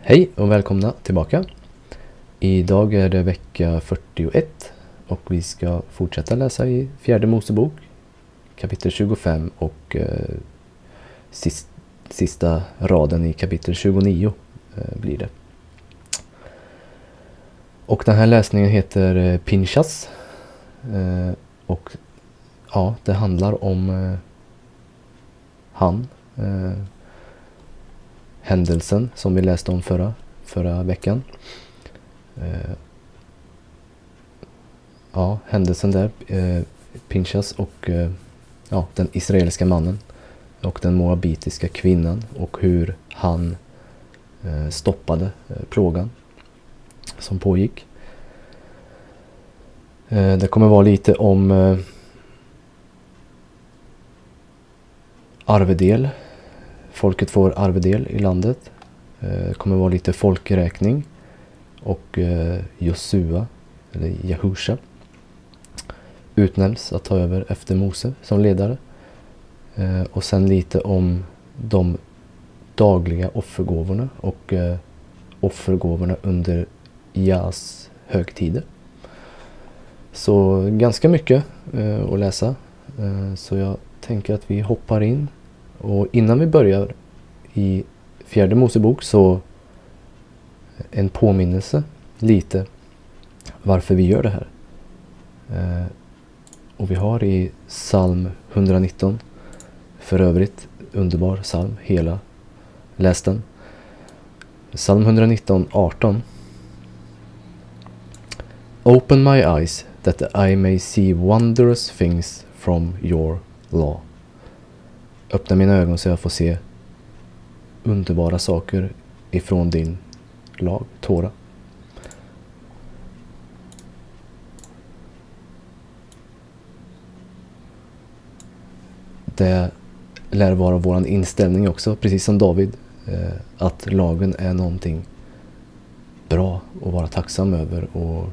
Hej och välkomna tillbaka. Idag är det vecka 41 och vi ska fortsätta läsa i fjärde Mosebok, kapitel 25 och sista raden i kapitel 29 blir det. Och den här läsningen heter Pinchas och ja, det handlar om händelsen som vi läste om förra veckan. Ja, händelsen där, Pinchas och den israeliska mannen och den moabitiska kvinnan och hur han stoppade plågan som pågick. Det kommer vara lite om arvedel. Folket får arvedel i landet. Det kommer vara lite folkräkning och Josua eller Josua utnämns att ta över efter Mose som ledare. Och sen lite om de dagliga offergåvorna och offergåvorna under Jas högtider. Så ganska mycket att läsa. Så jag tänker att vi hoppar in. Och innan vi börjar i fjärde Mosebok så en påminnelse lite varför vi gör det här. Och vi har i psalm 119, för övrigt underbar psalm, hela läs den. Psalm 119, 18. Open my eyes that I may see wondrous things from your law. Öppna mina ögon så jag får se underbara saker ifrån din lag, Torah. Det lär vara våran inställning också, precis som David, att lagen är någonting bra att vara tacksam över och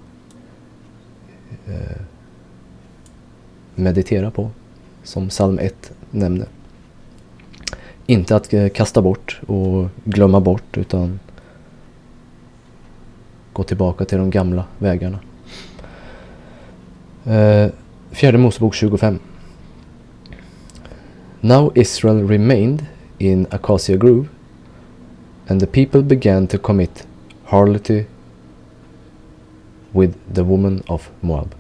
meditera på, som psalm 1 nämnde. Inte att kasta bort och glömma bort, utan gå tillbaka till de gamla vägarna. Fjärde Mosebok 25. Now Israel remained in Acacia Grove, and the people began to commit harlotry with the woman of Moab.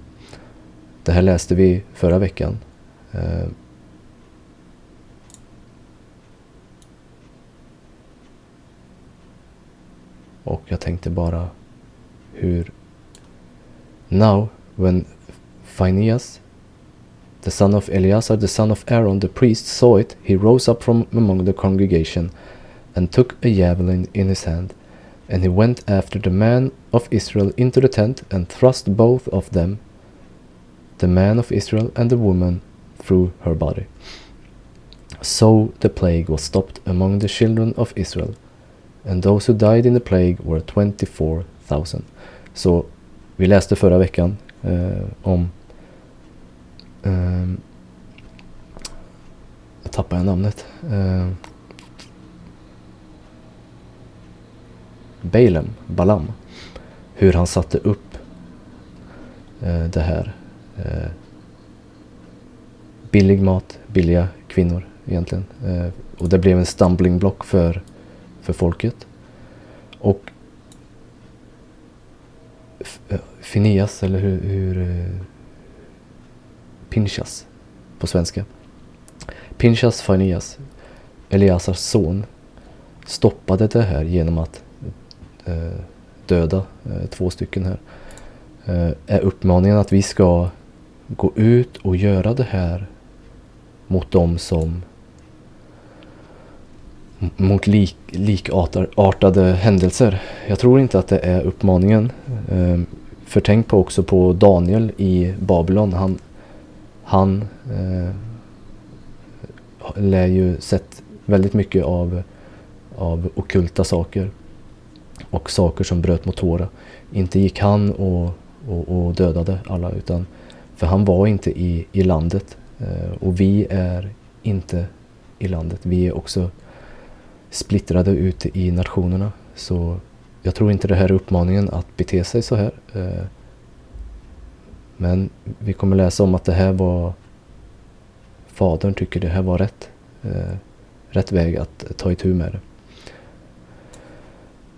Det här läste vi förra veckan. Och jag tänkte bara hur now when Phineas, the son of Eleazar, the son of Aaron, the priest, saw it, he rose up from among the congregation and took a javelin in his hand, and he went after the man of Israel into the tent and thrust both of them, the man of Israel and the woman, through her body. So the plague was stopped among the children of Israel, and those who died in the plague were 24,000. Så vi läste förra veckan om jag tappade namnet. Balam. Hur han satte upp det här. Billig mat, billiga kvinnor egentligen. Och det blev en stumbling block för folket. Och Phineas, eller hur Pinchas på svenska. Pinchas, Phineas, Eleazars son, stoppade det här genom att döda 2 stycken här. Är uppmaningen att vi ska gå ut och göra det här mot dem som mot likartade händelser. Jag tror inte att det är uppmaningen. För tänk på också på Daniel i Babylon. Han lär ju sett väldigt mycket av ockulta saker och saker som bröt mot Torah. Inte gick han och dödade alla, utan för han var inte i landet, och vi är inte i landet. Vi är också splittrade ute i nationerna. Så jag tror inte det här är uppmaningen att bete sig så här. Men vi kommer läsa om att det här var, fadern tycker det här var rätt väg att ta itu med det.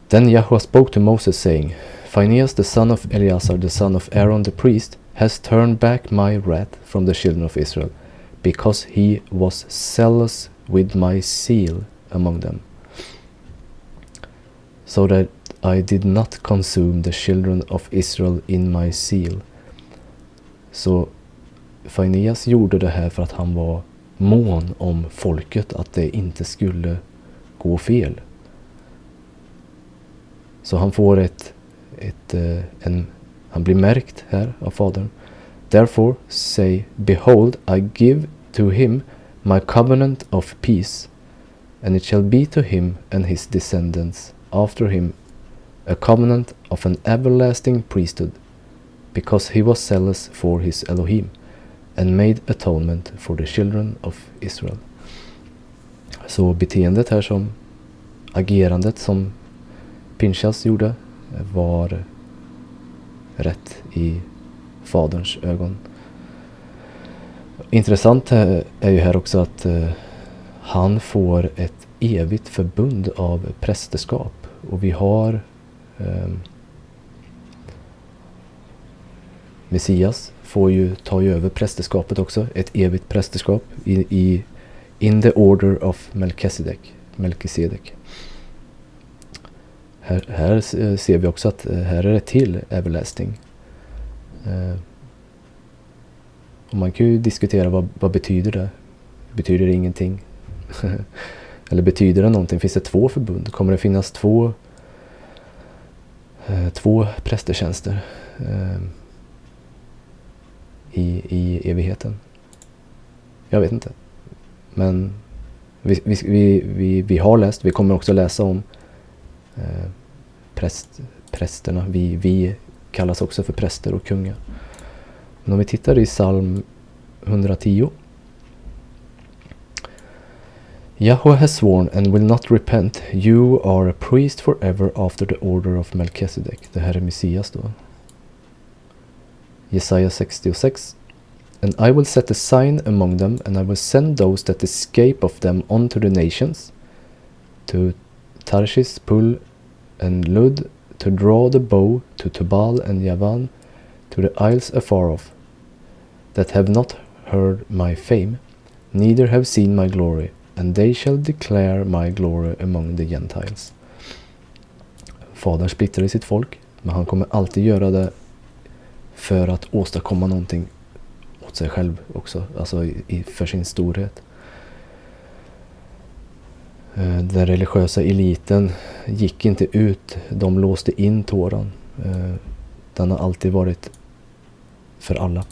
Then Yahweh spoke to Moses saying, Phineas the son of Eleazar the son of Aaron the priest has turned back my wrath from the children of Israel, because he was zealous with my zeal among them, so that I did not consume the children of Israel in my zeal. Så Phineas gjorde det här för att han var mån om folket, att det inte skulle gå fel. Så han får han blir märkt här av fadern. Therefore say, behold, I give to him my covenant of peace, and it shall be to him and his descendants after him a covenant of an everlasting priesthood, because he was zealous for his Elohim, and made atonement for the children of Israel. Så beteendet här, som agerandet som Pinchas gjorde, var rätt i faderns ögon. Intressant är ju här också att han får ett evigt förbund av prästerskap. Och vi har Messias tar ju över prästerskapet också, ett evigt prästerskap in the order of Melkisedek. Här ser vi också att här är det till everlasting. Och man kan ju diskutera vad betyder det? Betyder det ingenting? Eller betyder det någonting? Finns det 2 förbund? Kommer det finnas två prästertjänster i evigheten? Jag vet inte. Men vi har läst, vi kommer också läsa om prästerna. Vi kallas också för präster och kungar. Men om vi tittar i psalm 110. Yahweh has sworn and will not repent. You are a priest forever after the order of Melkisedek. Det här är Messias då. Jesaja 66. And I will set a sign among them, and I will send those that escape of them unto the nations, to Tarshish, Pul, and Lud, to draw the bow, to Tubal and Yavan, to the isles afar off, that have not heard my fame, neither have seen my glory, and they shall declare my glory among the Gentiles. Fadern splittrar i sitt folk, men han kommer alltid göra det för att åstadkomma någonting åt sig själv också, alltså för sin storhet. Den religiösa eliten gick inte ut, de låste in Toran. Den har alltid varit för alla.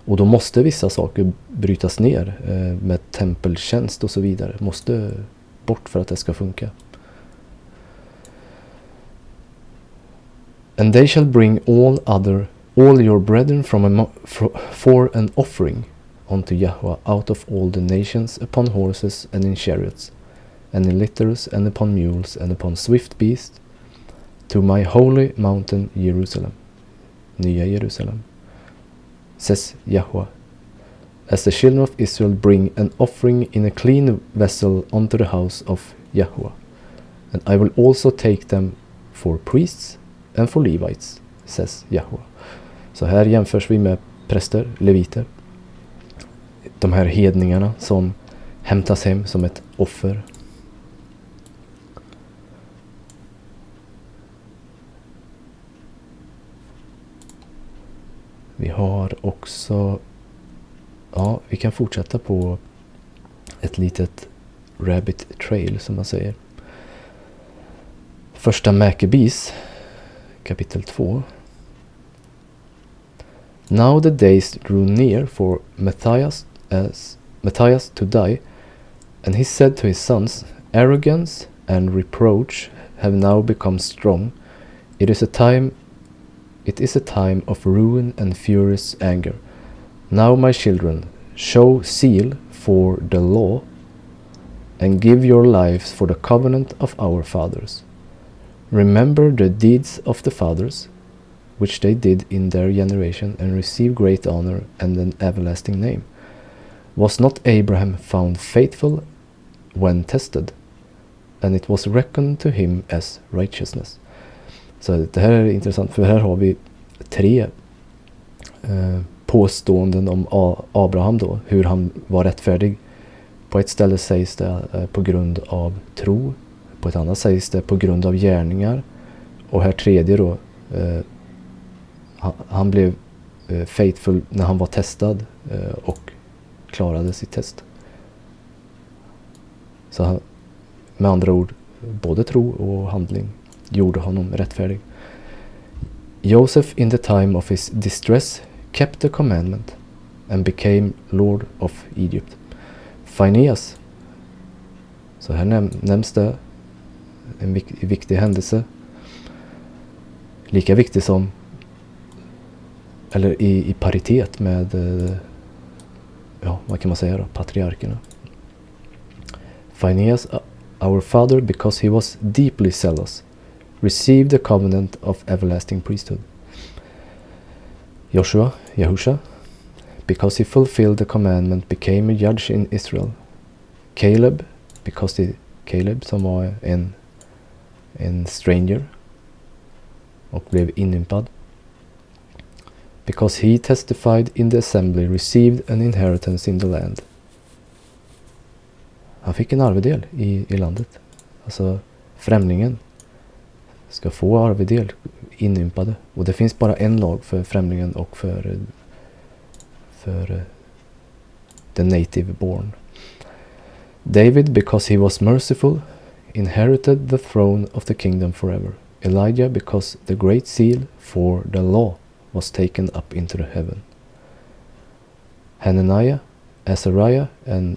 Och då måste vissa saker brytas ner, med tempeltjänst och så vidare. Måste bort för att det ska funka. And they shall bring all your brethren for an offering unto Yahweh out of all the nations, upon horses and in chariots, and in litters, and upon mules, and upon swift beasts, to my holy mountain Jerusalem, Nya Jerusalem, says Yahweh, as the children of Israel bring an offering in a clean vessel unto the house of Yahweh. And I will also take them for priests and for Levites, says Yahweh. Så här jämförs vi med präster, leviter. De här hedningarna som hämtas hem som ett offer. Vi har också, vi kan fortsätta på ett litet rabbit trail som man säger. Första Mäkebis, kapitel 2. Now the days drew near for Matthias to die, and he said to his sons, arrogance and reproach have now become strong. It is a time of ruin and furious anger. Now, my children, show zeal for the law, and give your lives for the covenant of our fathers. Remember the deeds of the fathers, which they did in their generation, and receive great honor and an everlasting name. Was not Abraham found faithful when tested? And it was reckoned to him as righteousness. Så det här är intressant, för här har vi 3 påståenden om Abraham då, hur han var rättfärdig. På ett ställe sägs det på grund av tro, på ett annat sägs det på grund av gärningar, och här tredje då, han blev faithful när han var testad och klarade sitt test. Så han, med andra ord, både tro och handling gjorde honom rättfärdig. Joseph in the time of his distress kept the commandment and became Lord of Egypt. Phineas, så här nämns det en viktig händelse, lika viktig som, eller i paritet med, vad kan man säga då, patriarkerna. Phineas, our father, because he was deeply zealous, received the covenant of everlasting priesthood. Josua, because he fulfilled the commandment, became a judge in Israel. Caleb, Caleb som var en stranger och blev inympad. Because he testified in the assembly, received an inheritance in the land. Han fick en arvedel i landet. Alltså främlingen ska få arvedel, inympade. Och det finns bara en lag för främlingen och för the native born. David, because he was merciful, inherited the throne of the kingdom forever. Elijah, because the great seal for the law was taken up into the heaven. Hananiah, Azariah, and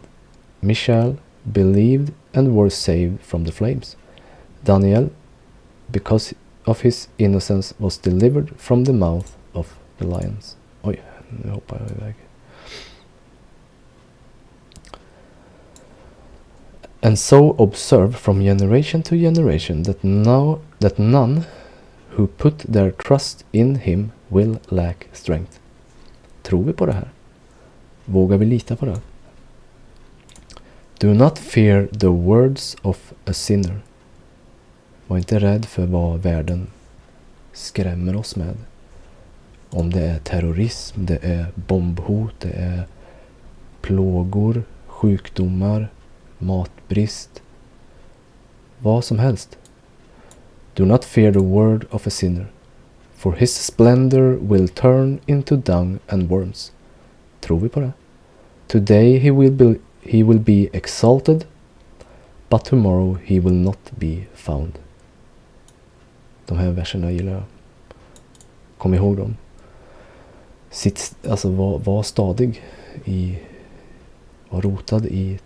Mishael believed and were saved from the flames. Daniel, because of his innocence, was delivered from the mouth of the lions. Oj, nu hoppar jag iväg. And so observe from generation to generation that none who put their trust in him will lack strength. Tror vi på det här? Vågar vi lita på det? Do not fear the words of a sinner. Var inte rädd för vad världen skrämmer oss med. Om det är terrorism, det är bombhot, det är plågor, sjukdomar, matbrist, vad som helst. Do not fear the word of a sinner, for his splendor will turn into dung and worms. Tror vi på det? Today he will be exalted, but tomorrow he will not be found. De här verserna gillar jag. Kom ihåg dem. Var stadig var rotad i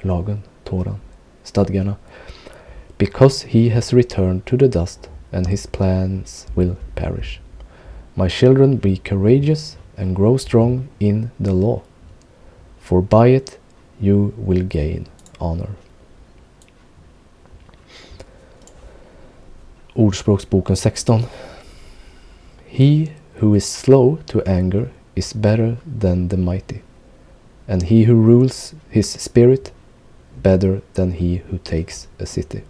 lagen, Torah, stadgarna. Because he has returned to the dust, and his plans will perish. My children, be courageous and grow strong in the law, for by it you will gain honor. Ordspråksboken 16. He who is slow to anger is better than the mighty, and he who rules his spirit better than he who takes a city.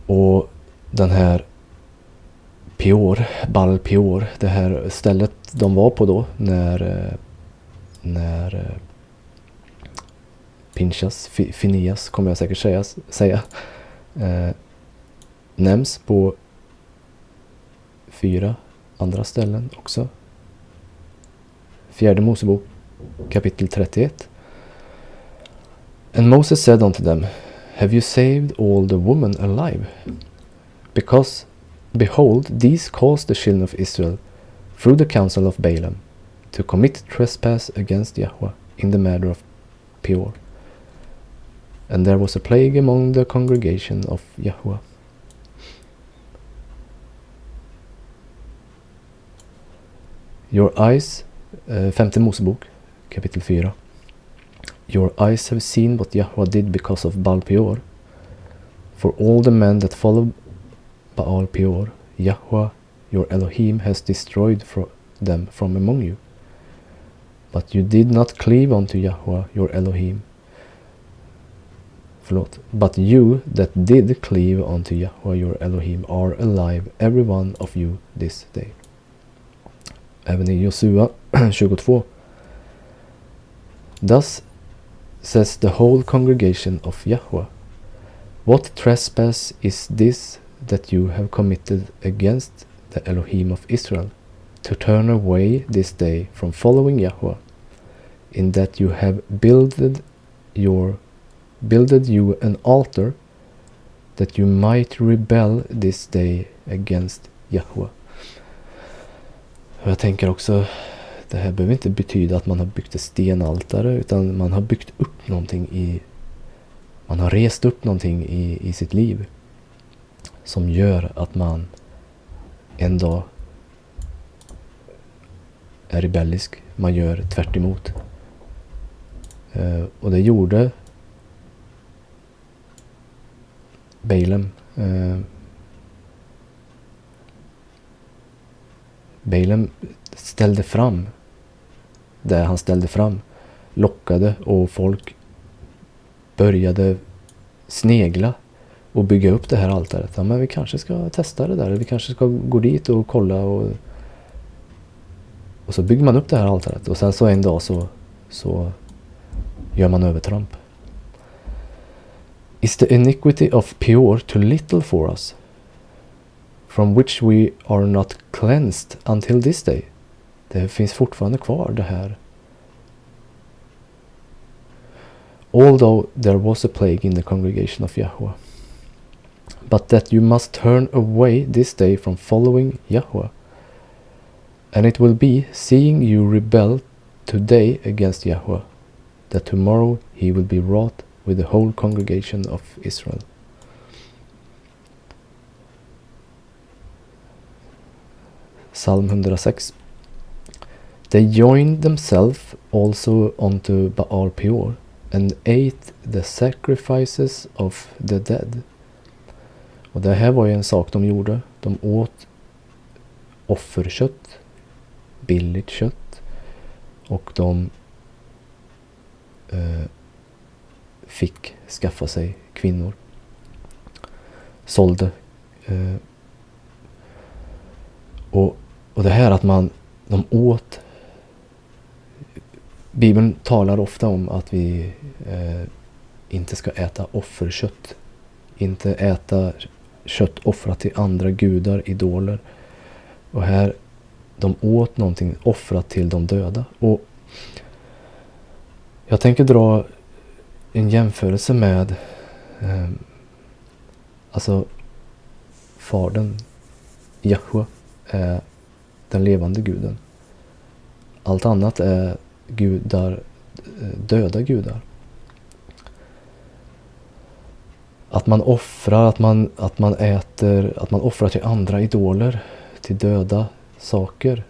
Och den här Baal Peor, det här stället de var på då när Pinchas, Phineas kommer jag säkert säga nämns på 4 andra ställen också. 4 Mosebok kapitel 31. And Moses said unto them, have you saved all the women alive? Because, behold, these caused the children of Israel, through the counsel of Balaam, to commit trespass against Yahweh in the matter of Peor. And there was a plague among the congregation of Yahweh. Your eyes, 5 Mosebok, kapitel 4. your eyes have seen what Yahweh did because of Baal Peor. For all the men that follow Baal Peor, Yahweh your Elohim has destroyed them from among you. But you did not cleave unto Yahweh your Elohim. But you that did cleave unto Yahweh your Elohim are alive, every one of you this day. Även i Josua 22. Thus says the whole congregation of Yahweh, what trespass is this that you have committed against the Elohim of Israel, to turn away this day from following Yahweh, in that you have builded you an altar, that you might rebel this day against Yahweh. Och jag tänker också, det här behöver inte betyda att man har byggt ett stenaltare, utan man har byggt upp någonting man har rest upp någonting i sitt liv som gör att man en dag är rebellisk. Man gör tvärt emot. Och det gjorde Balaam. Balaam ställde fram det han ställde fram, lockade, och folk började snegla och bygga upp det här altaret. Ja, men vi kanske ska testa det där, vi kanske ska gå dit och kolla, och så bygger man upp det här altaret, och sen så en dag så gör man övertramp. Is the iniquity of Peor too little for us, from which we are not cleansed until this day? Det finns fortfarande kvar det här. Although there was a plague in the congregation of Yahweh, but that you must turn away this day from following Yahweh. And it will be, seeing you rebel today against Yahweh, that tomorrow he will be wroth with the whole congregation of Israel. Psalm 106. They joined themselves also unto Baal Peor, and ate the sacrifices of the dead. Och det här var ju en sak de gjorde. De åt offerkött, billigt kött, och de fick skaffa sig kvinnor. Sålde. Och det här att de åt. Bibeln talar ofta om att vi inte ska äta offerkött. Inte äta kött offrat till andra gudar, idoler. Och här, de åt någonting offrat till de döda. Och jag tänker dra en jämförelse med alltså fadern, Jahwe, är den levande guden. Allt annat är gudar, döda gudar. Att man offrar, att man äter, att man offrar till andra idoler, till döda saker.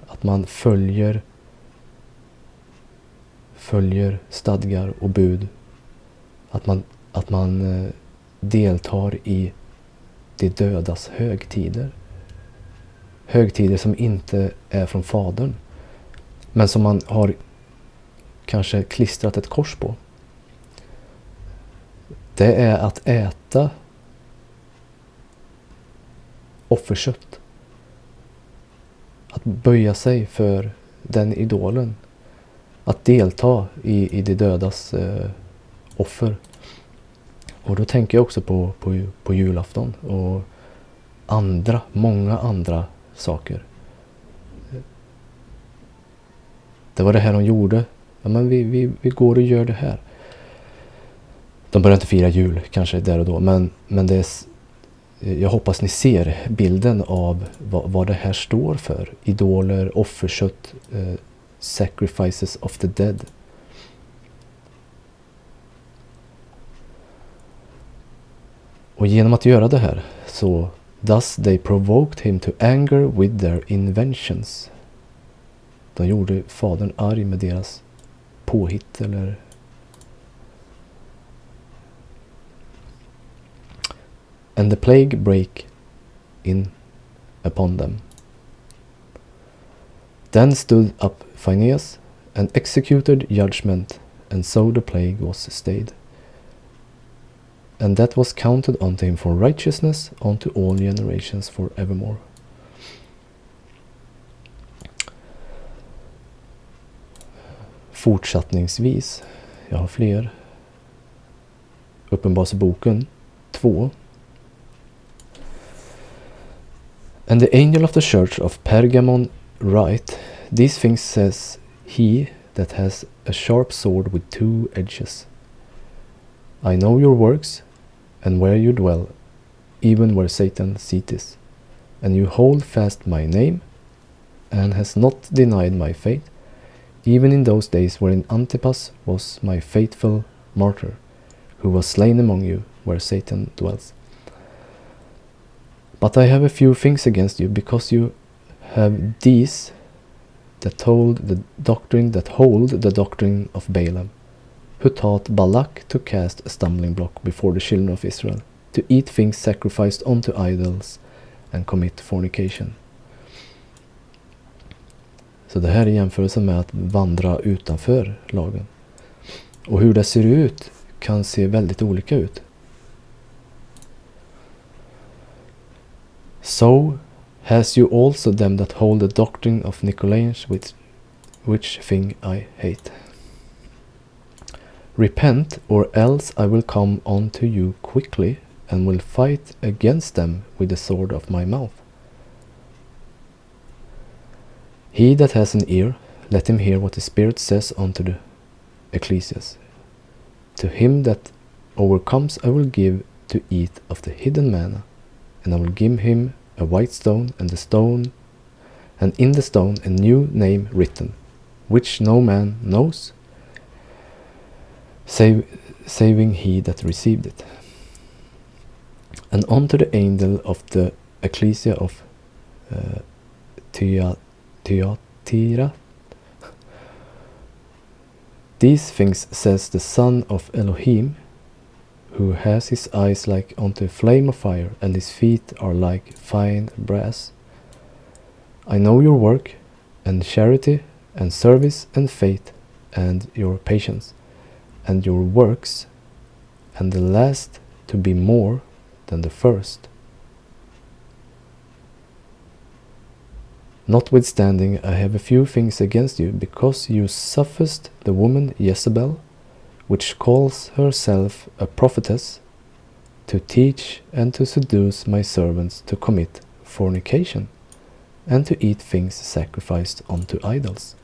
Att man följer stadgar och bud. Att man deltar i de dödas högtider. Högtider som inte är från fadern, men som man har kanske klistrat ett kors på. Det är att äta offerkött. Att böja sig för den idolen. Att delta i de dödas offer. Och då tänker jag också på julafton och många andra saker. Det var det här de gjorde. Ja, men vi går och gör det här. De börjar inte fira jul kanske där och då, men det är, jag hoppas ni ser bilden av vad det här står för. Idoler, offerkött, sacrifices of the dead. Och genom att göra det här så thus they provoked him to anger with their inventions. De gjorde fadern arg med deras påhitt eller and the plague brake in upon them. Then stood up Phineas, and executed judgment, and so the plague was stayed. And that was counted unto him for righteousness unto all generations forevermore. Fortsättningsvis, jag har fler. Uppenbarelseboken 2. And the angel of the church of Pergamon write, these things says he that has a sharp sword with two edges. I know your works, and where you dwell, even where Satan sitteth, and you hold fast my name, and has not denied my faith, even in those days wherein Antipas was my faithful martyr, who was slain among you, where Satan dwells. But I have a few things against you, because you have these that hold the doctrine of Balaam, who taught Balak to cast a stumbling block before the children of Israel, to eat things sacrificed unto idols, and commit fornication. Så det här är jämförelsen med att vandra utanför lagen. Och hur det ser ut kan se väldigt olika ut. So has you also them that hold the doctrine of Nicolaitans, which thing I hate. Repent, or else I will come unto you quickly, and will fight against them with the sword of my mouth. He that has an ear, let him hear what the Spirit says unto the ecclesias. To him that overcomes I will give to eat of the hidden manna, and I will give him a white stone, and in the stone a new name written, which no man knows, saving he that received it. And unto the angel of the ecclesia of Thyatira, these things says the Son of Elohim, who has his eyes like unto a flame of fire, and his feet are like fine brass. I know your work, and charity, and service, and faith, and your patience, and your works, and the last to be more than the first. Notwithstanding, I have a few things against you, because you suffered the woman Jezebel, which calls herself a prophetess, to teach and to seduce my servants to commit fornication, and to eat things sacrificed unto idols.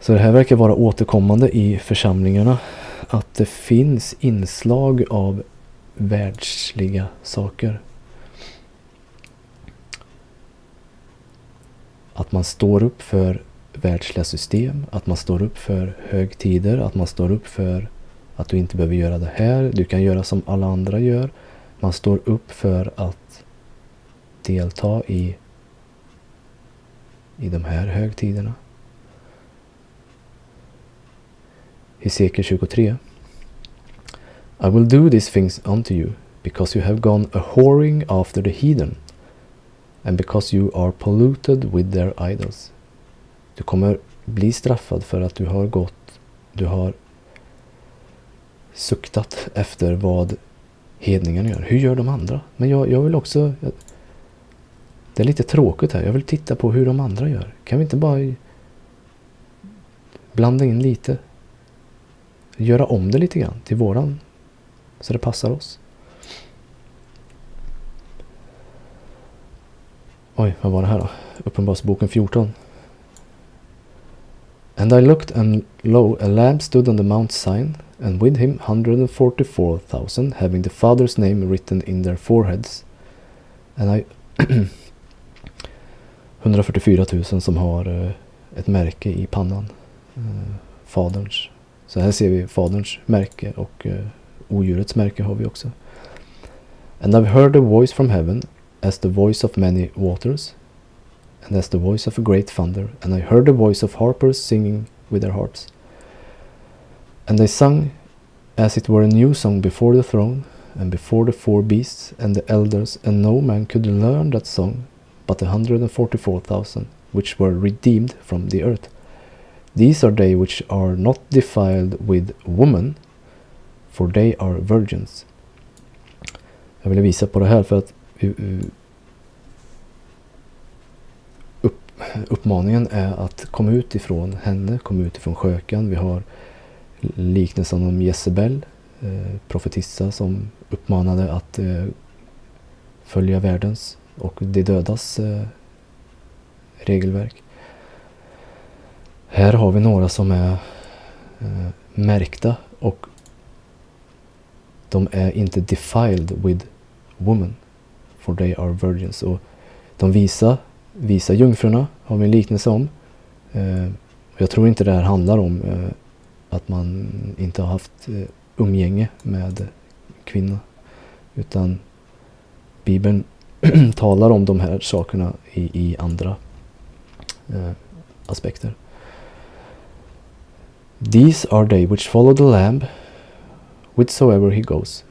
Så det här verkar vara återkommande i församlingarna, att det finns inslag av världsliga saker. Att man står upp för världsliga system, att man står upp för högtider, att man står upp för att du inte behöver göra det här, du kan göra som alla andra gör. Man står upp för att delta i de här högtiderna. Hesekiel 23. I will do these things unto you, because you have gone a whoring after the heathen, and because you are polluted with their idols. Du kommer bli straffad för att du har suktat efter vad hedningarna gör. Hur gör de andra? Men jag vill också, det är lite tråkigt här, jag vill titta på hur de andra gör. Kan vi inte bara blanda in lite? Göra om det lite grann till våran, så det passar oss. Oj, vad var det här då? Uppenbarelseboken 14. And I looked, and lo, a lamb stood on the Mount Sinai, and with him 144,000, having the Father's name written in their foreheads. And 144 000 som har ett märke i pannan. Faderns. Så här ser vi faderns märke, och odjurets märke har vi också. And I've heard a voice from heaven, as the voice of many waters, and as the voice of a great thunder, and I heard the voice of harpers singing with their harps. And they sung as it were a new song before the throne, and before the 4 beasts and the elders, and no man could learn that song but 144,000 which were redeemed from the earth. These are they which are not defiled with woman, for they are virgins. Jag ville visa på det här för att uppmaningen är att komma ut ifrån henne, komma ut ifrån skökan. Vi har liknelsen om Jezebel, profetissa som uppmanade att följa världens och de dödas regelverk. Här har vi några som är märkta och de är inte defiled with woman, for they are virgins. Och de visa jungfrurna har vi en liknelse om. Jag tror inte det här handlar om att man inte har haft umgänge med kvinna, utan Bibeln talar om de här sakerna i andra aspekter. These are they which follow the Lamb whithersoever he goes.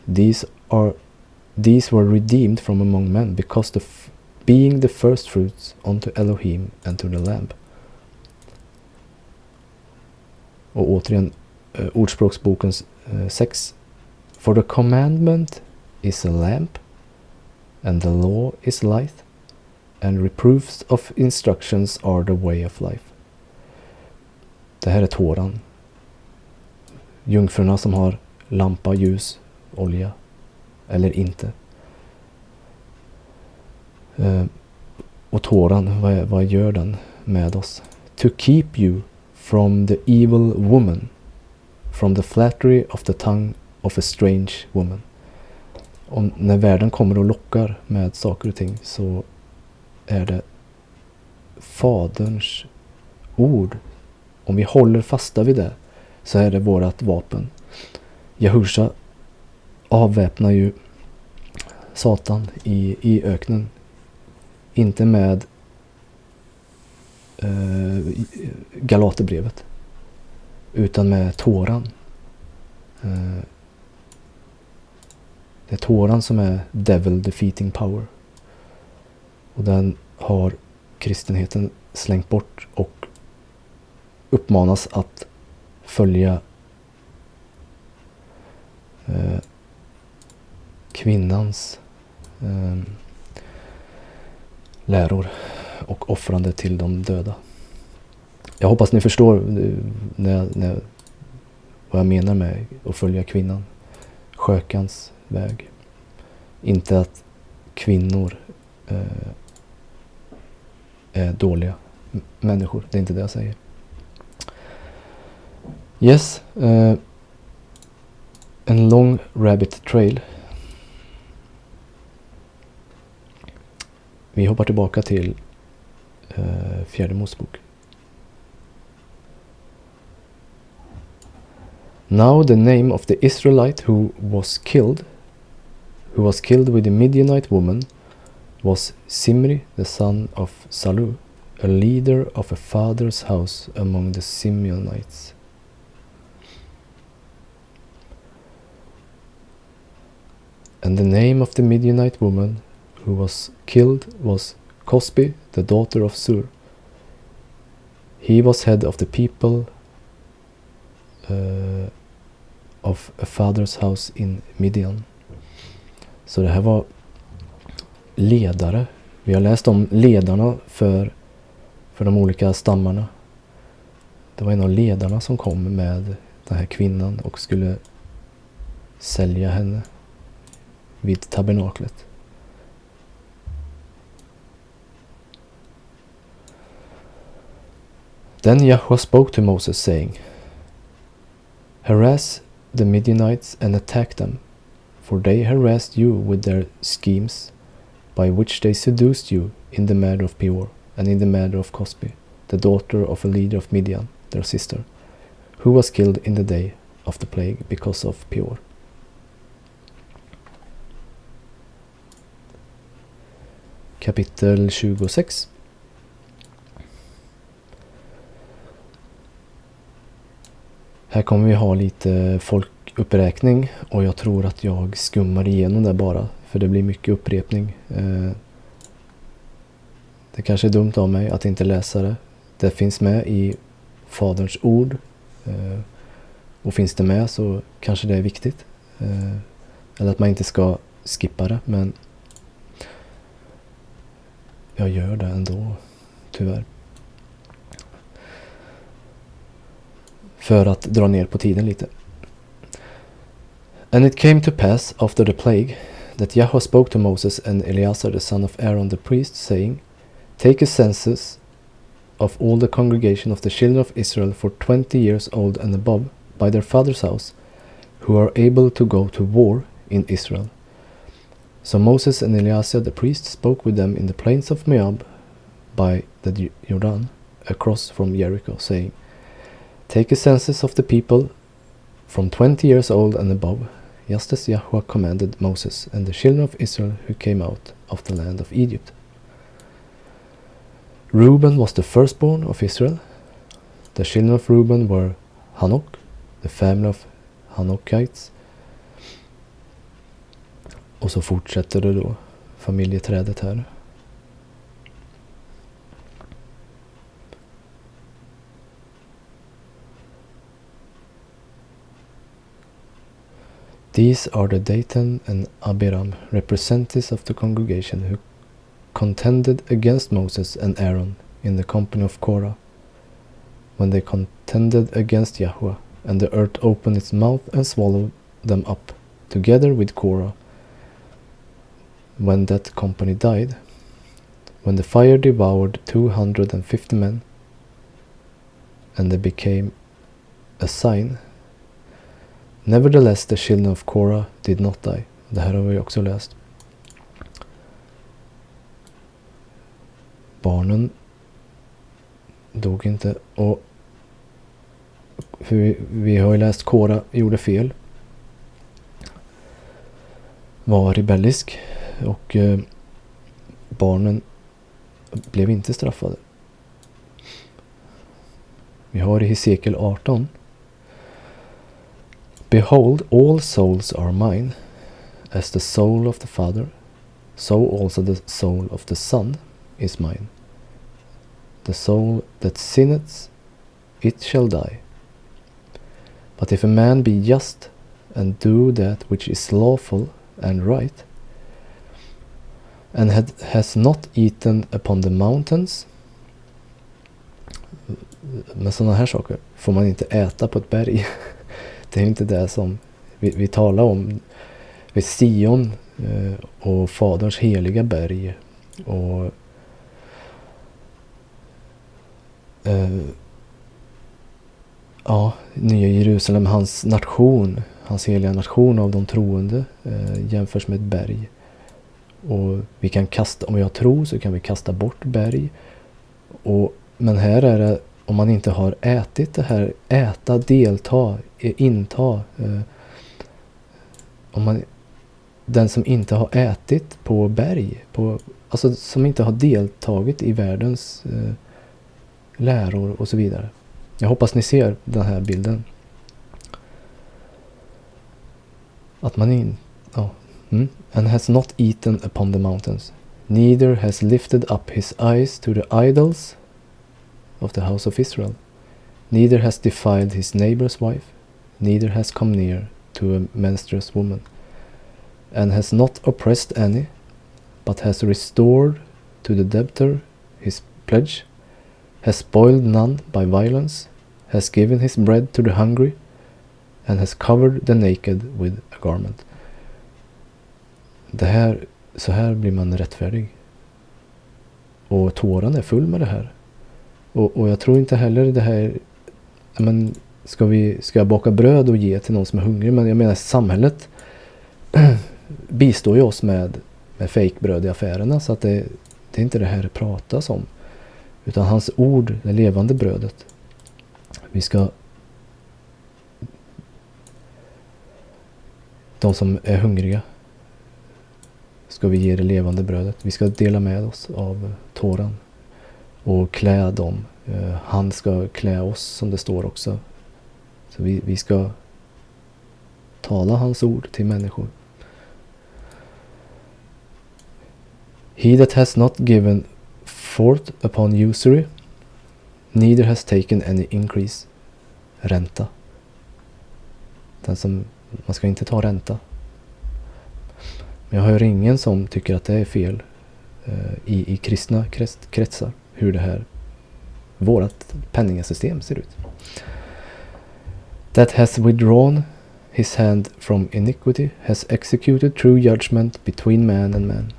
These were redeemed from among men, because being the first fruits unto Elohim and to the Lamb. Och återigen Ordspråksbokens 6. For the commandment is a lamp, and the law is light, and reproofs of instructions are the way of life. Det här är Toran. Jungfrurna som har lampa, ljus, olja eller inte. Och Toran, vad gör den med oss? To keep you from the evil woman, from the flattery of the tongue of a strange woman. Och när världen kommer och lockar med saker och ting, så är det Faderns ord. Om vi håller fasta vid det, så är det vårat vapen. Josua avväpnar ju Satan i öknen. Inte med Galaterbrevet, utan med Toran. Det är Toran som är devil defeating power. Och den har kristenheten slängt bort och uppmanas att följa kvinnans läror och offrande till de döda. Jag hoppas ni förstår vad jag menar med att följa kvinnan. Skökans väg. Inte att kvinnor är dåliga människor. Det är inte det jag säger. Yes. En lång rabbit trail. Vi hoppar tillbaka till fjärde Mosebok. Now the name of the Israelite who was killed with the Midianite woman, was Simri, the son of Salu, a leader of a father's house among the Simeonites. And the name of the Midianite woman who was killed was Cosbi, the daughter of Sur. He was head of the people of a father's house in Midian. Så det här var ledare. Vi har läst om ledarna för de olika stammarna. Det var en av ledarna som kom med den här kvinnan och skulle sälja henne vid tabernaklet. Then Yahweh spoke to Moses, saying, Harass the Midianites and attack them, for they harassed you with their schemes, by which they seduced you in the matter of Peor, and in the matter of Cosbi, the daughter of a leader of Midian, their sister, who was killed in the day of the plague because of Peor. Kapitel 26. Här kommer vi ha lite uppräkning och jag tror att jag skummar igenom det bara, för det blir mycket upprepning. Det kanske är dumt av mig att inte läsa det. Det finns med i faderns ord, och finns det med så kanske det är viktigt. Eller att man inte ska skippa det, men jag gör det ändå, tyvärr. För att dra ner på tiden lite. And it came to pass after the plague that Yahweh spoke to Moses and Eleazar the son of Aaron the priest, saying, Take a census of all the congregation of the children of Israel for 20 years old and above by their father's house, who are able to go to war in Israel. So Moses and Eleazar the priest spoke with them in the plains of Moab by the Jordan, across from Jericho, saying, Take a census of the people from 20 years old and above, just as Yahweh commanded Moses and the children of Israel who came out of the land of Egypt. Reuben was the firstborn of Israel. The children of Reuben were Hanok, the family of Hanokites. Och så fortsätter det då, familjeträdet här. These are the Dathan and Abiram, representatives of the congregation, who contended against Moses and Aaron in the company of Korah, when they contended against Yahweh, and the earth opened its mouth and swallowed them up, together with Korah, when that company died, when the fire devoured 250 men, and they became a sign. Nevertheless, the children of Korah did not die. Det här har vi också läst. Barnen dog inte. Och vi har ju läst Korah gjorde fel. Var rebellisk. Och barnen blev inte straffade. Vi har i Hesekiel 18. Behold, all souls are mine, as the soul of the Father, so also the soul of the Son is mine. The soul that sinneth, it shall die. But if a man be just, and do that which is lawful and right, and has not eaten upon the mountains. Med sådana här saker får man inte äta på ett berg. Det är inte det som vi talar om vid Sion och faderns heliga berg och nya Jerusalem, hans nation, hans heliga nation av de troende jämförs med ett berg. Och vi kan kasta, om jag tror så kan vi kasta bort berg. Men här är det, om man inte har ätit det här, äta, delta, inta. Den som inte har ätit på berg, alltså som inte har deltagit i världens läror och så vidare. Jag hoppas ni ser den här bilden. Att man and has not eaten upon the mountains, neither has lifted up his eyes to the idols of the house of Israel, neither has defiled his neighbor's wife, neither has come near to a menstruous woman, and has not oppressed any, but has restored to the debtor his pledge, has spoiled none by violence, has given his bread to the hungry, and has covered the naked with a garment. Så här blir man rättfärdig. Och tåran är full med det här. Och jag tror inte heller det här, men ska jag baka bröd och ge till någon som är hungrig, men jag menar samhället bistår ju oss med fejkbröd i affärerna, så att det är inte det här det pratas om, utan hans ord, det levande brödet. De som är hungriga ska vi ge det levande brödet. Vi ska dela med oss av tåran och klä dem. Han ska klä oss, som det står också. Så vi ska tala hans ord till människor. He that has not given forth upon usury, neither has taken any increase. Ränta. Man ska inte ta ränta. Men jag hör ingen som tycker att det är fel i kristna kretsar hur det här vårat penningasystem ser ut. That has withdrawn his hand from iniquity, has executed true judgment between man and man,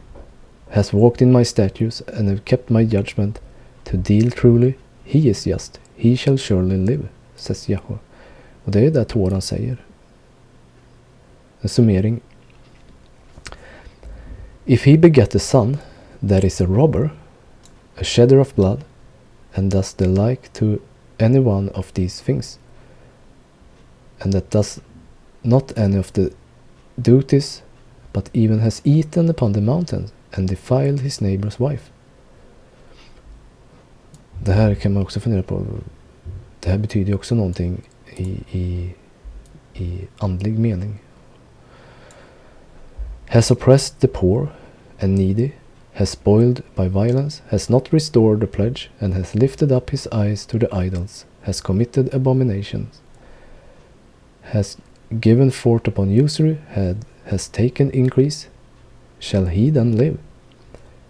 has walked in my statutes and have kept my judgment to deal truly. He is just, he shall surely live, says Yahweh. Och det är det Toran säger. En summering. If he beget a son that is a robber, a shedder of blood, and does the like to any one of these things, and that does not any of the duties, but even has eaten upon the mountains and defiled his neighbor's wife. Det här kan man också fundera på. Det här betyder ju också någonting i andlig mening. Has oppressed the poor and needy, has spoiled by violence, has not restored the pledge, and has lifted up his eyes to the idols, has committed abominations, has given forth upon usury, has taken increase. Shall he then live?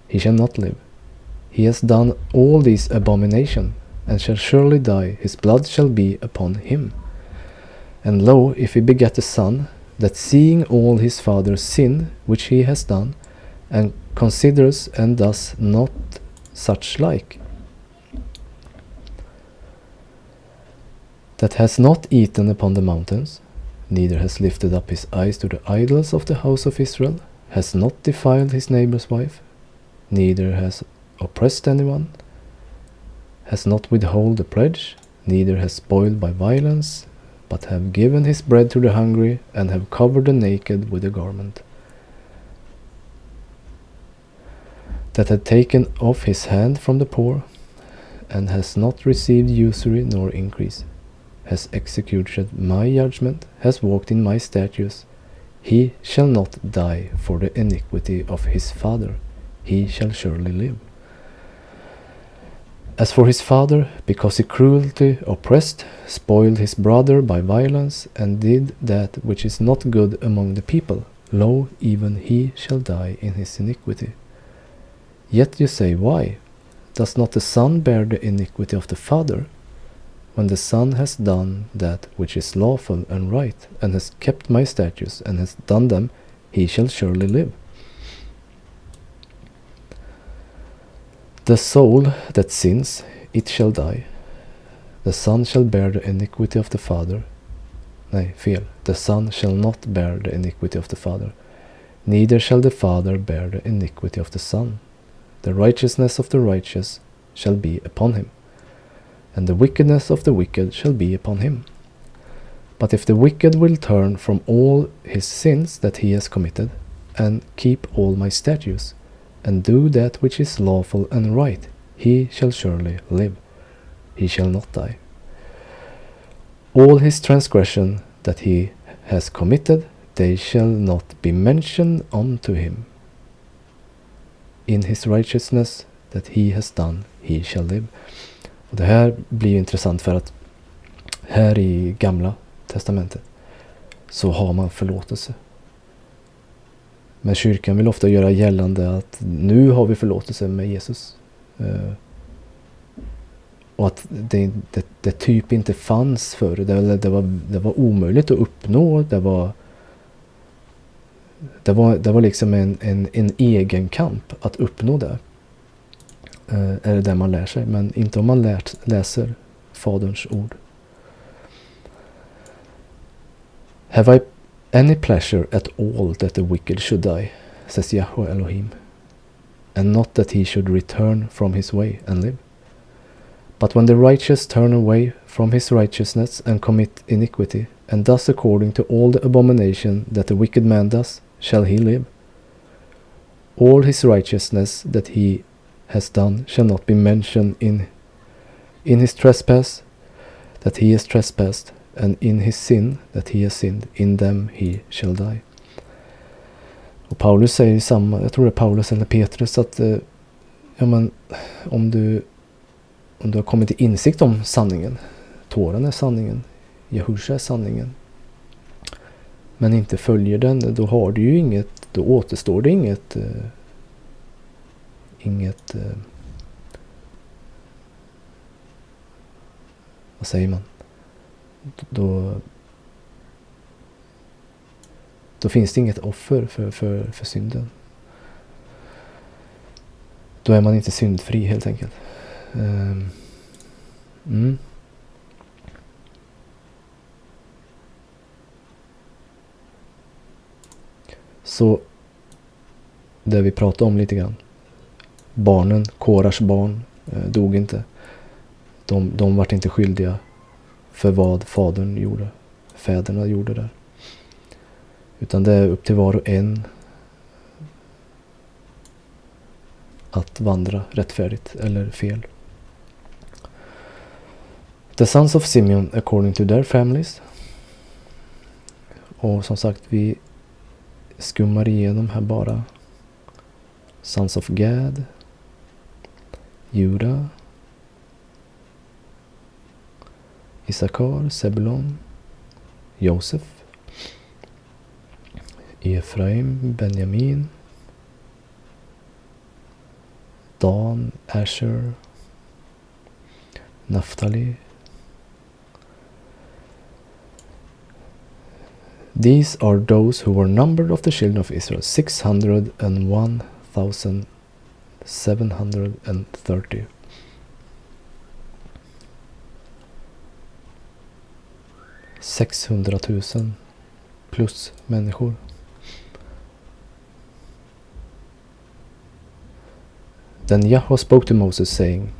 He shall not live. He has done all these abominations, and shall surely die. His blood shall be upon him. And lo, if he beget a son, that seeing all his father's sin, which he has done, and considers and does not such like, that has not eaten upon the mountains, neither has lifted up his eyes to the idols of the house of Israel, has not defiled his neighbor's wife, neither has oppressed anyone, has not withhold the pledge, neither has spoiled by violence, but have given his bread to the hungry, and have covered the naked with a garment, that had taken off his hand from the poor, and has not received usury nor increase, has executed my judgment, has walked in my statutes, he shall not die for the iniquity of his father, he shall surely live. As for his father, because he cruelty oppressed, spoiled his brother by violence, and did that which is not good among the people, lo, even he shall die in his iniquity. Yet you say, why? Does not the son bear the iniquity of the father? When the son has done that which is lawful and right, and has kept my statutes, and has done them, he shall surely live. The soul that sins, it shall die. The son shall bear the iniquity of the father. Nej, fel. The son shall not bear the iniquity of the father. Neither shall the father bear the iniquity of the son. The righteousness of the righteous shall be upon him, and the wickedness of the wicked shall be upon him. But if the wicked will turn from all his sins that he has committed, and keep all my statutes, and do that which is lawful and right, he shall surely live. He shall not die. All his transgression that he has committed, they shall not be mentioned unto him. In his righteousness that he has done, he shall live. Och det här blir intressant för att här i gamla testamentet så har man förlåtelse. Men kyrkan vill ofta göra gällande att nu har vi förlåtelse med Jesus. Och att det typ inte fanns förr. Det var omöjligt att uppnå. Det var liksom en egen kamp att uppnå det. Är det man lär sig. Men inte om man läser faderns ord. Have I any pleasure at all that the wicked should die, says Yahweh Elohim, and not that he should return from his way and live? But when the righteous turn away from his righteousness and commit iniquity, and does according to all the abomination that the wicked man does, shall he live? All his righteousness that he has done shall not be mentioned in his trespass that he has trespassed, and in his sin that he has sinned, in them he shall die. Och Paulus säger samma, jag tror det är Paulus eller Petrus, att ja, men, om du har kommit till insikt om sanningen, Toran är sanningen, Jehusha är sanningen, men inte följer den, då har du ju inget, då återstår det inget vad säger man, då finns det inget offer för synden. Då är man inte syndfri helt enkelt. Så det vi pratade om lite grann. Barnen, Korars barn, dog inte. De vart inte skyldiga för vad fäderna gjorde där. Utan det är upp till var och en att vandra rättfärdigt eller fel. The sons of Simeon according to their families. Och som sagt, vi skummar igenom här bara. Sons of Gad, Juda, Issachar, Zebulon, Josef, Efraim, Benjamin, Dan, Asher, Naphtali. These are those who were numbered of the children of Israel, 601,730. $600,000 plus människor. Then Yahweh spoke to Moses, saying,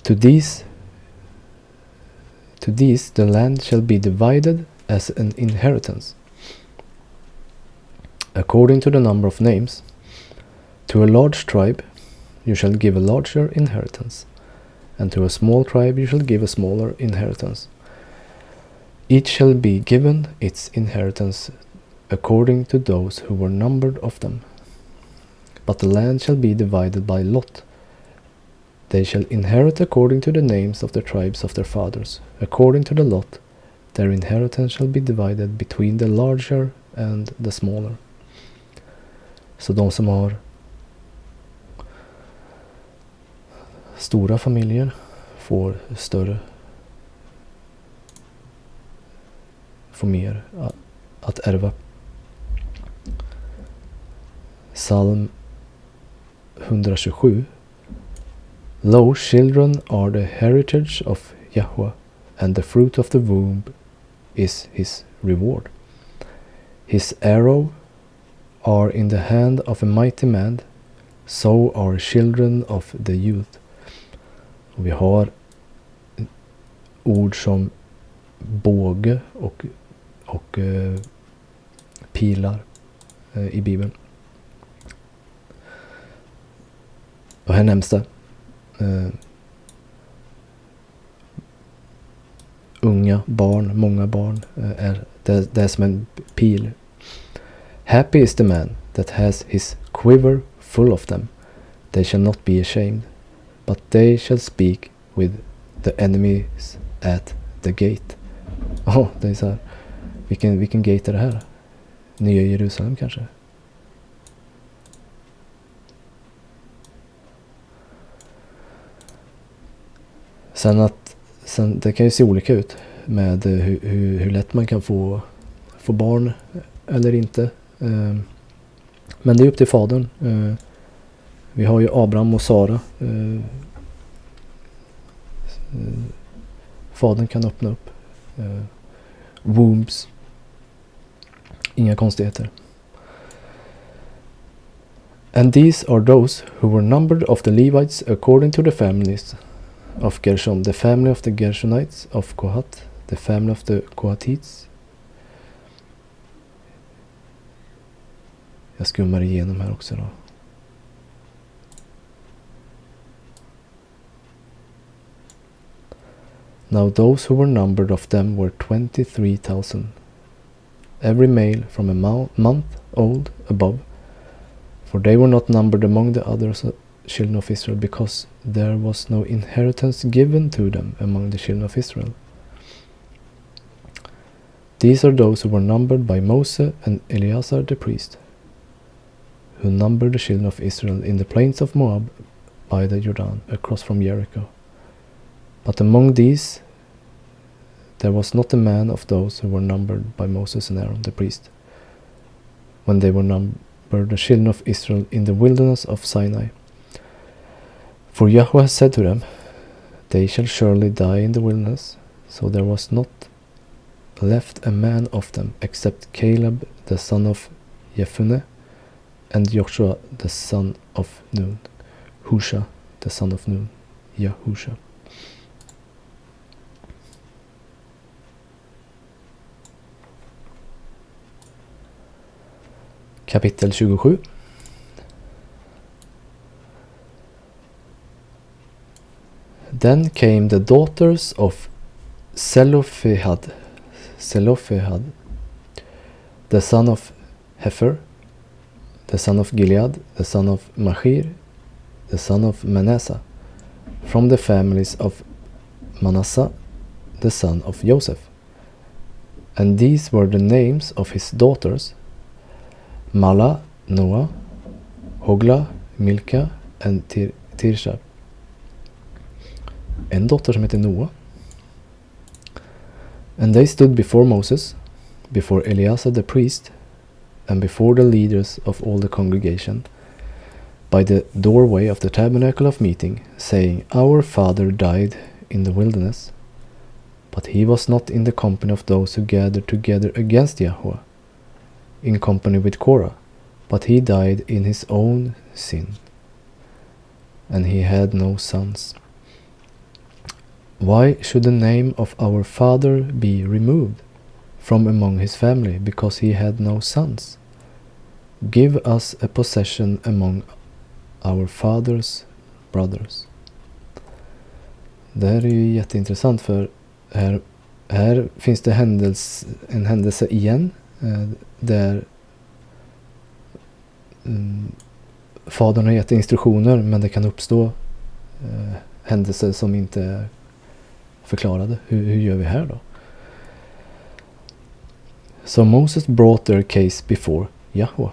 To these the land shall be divided as an inheritance, according to the number of names. To a large tribe you shall give a larger inheritance, and to a small tribe you shall give a smaller inheritance. Each shall be given its inheritance according to those who were numbered of them. But the land shall be divided by lot. They shall inherit according to the names of the tribes of their fathers. According to the lot, their inheritance shall be divided between the larger and the smaller. Så de som har stora familjer får mer att ärva. Psalm 127. Lo, children are the heritage of Yahweh, and the fruit of the womb is his reward. His arrow are in the hand of a mighty man, so are children of the youth. Och vi har ord som båge och pilar i Bibeln. Och här nämns det unga barn, många barn, det är som en pil. Happy is the man that has his quiver full of them. They shall not be ashamed, but they shall speak with the enemies at the gate. Det är så här. Vilken gate är det här? Nya Jerusalem kanske? Sen det kan ju se olika ut med hur lätt man kan få barn eller inte. Men det är upp till fadern. Vi har ju Abraham och Sara. Fadern kan öppna upp wombs. Inga konstigheter. And these are those who were numbered of the Levites according to the families of Gershon, the family of the Gershonites of Kohat, the family of the Kohatites. Jag skummar igenom här också då. Now those who were numbered of them were 23,000, every male from a month old above, for they were not numbered among the other children of Israel, because there was no inheritance given to them among the children of Israel. These are those who were numbered by Moses and Eleazar the priest, who numbered the children of Israel in the plains of Moab by the Jordan, across from Jericho. But among these there was not a man of those who were numbered by Moses and Aaron the priest, when they were numbered the children of Israel in the wilderness of Sinai. For Yahweh said to them, they shall surely die in the wilderness. So there was not left a man of them, except Caleb the son of Jephunneh, and Joshua the son of Nun, Husha the son of Nun, Yahusha. Kapitel 27. Then came the daughters of Zelophehads, the son of Hefer, the son of Gilead, the son of Machir, the son of Manasseh, from the families of Manasseh, the son of Joseph. And these were the names of his daughters: Mala, Noah, Hogla, Milka, and Tirsha. En dotter som heter Noah. And they stood before Moses, before Eleazar the priest, and before the leaders of all the congregation, by the doorway of the tabernacle of meeting, saying, Our father died in the wilderness, but he was not in the company of those who gathered together against Yahweh, in company with Korah, but he died in his own sin, and he had no sons. Why should the name of our father be removed from among his family, because he had no sons? Give us a possession among our father's brothers. Det här är ju jätteintressant, för här finns det en händelse igen där fadern har gett instruktioner, men det kan uppstå händelser som inte är förklarade. Hur gör vi här då? So Moses brought their case before Yahweh.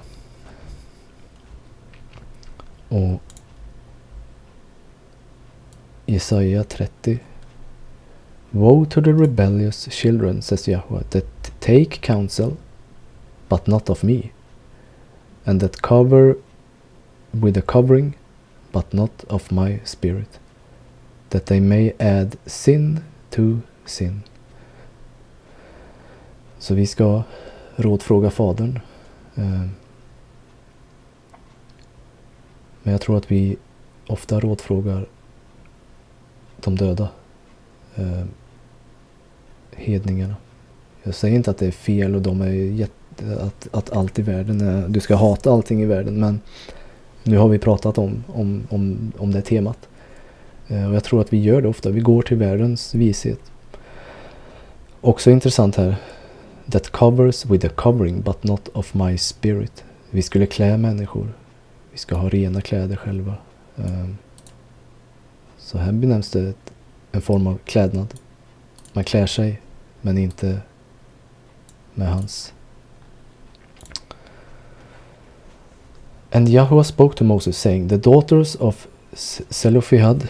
Och Jesaja 30. Woe to the rebellious children, says Yahweh, that take counsel, but not of me, and that cover with a covering, but not of my spirit, that they may add sin to sin. Så vi ska rådfråga fadern. Men jag tror att vi ofta rådfrågar de döda, hedningarna. Jag säger inte att det är fel och de är att allt i världen är, du ska hata allting i världen, men nu har vi pratat om det temat. Och jag tror att vi gör det ofta. Vi går till världens vishet. Också intressant här. That covers with a covering, but not of my spirit. Vi skulle klä människor. Vi ska ha rena kläder själva. Så här benämns det en form av klädnad. Man klär sig, men inte med hans. And Yahweh spoke to Moses, saying, The daughters of Zelophehads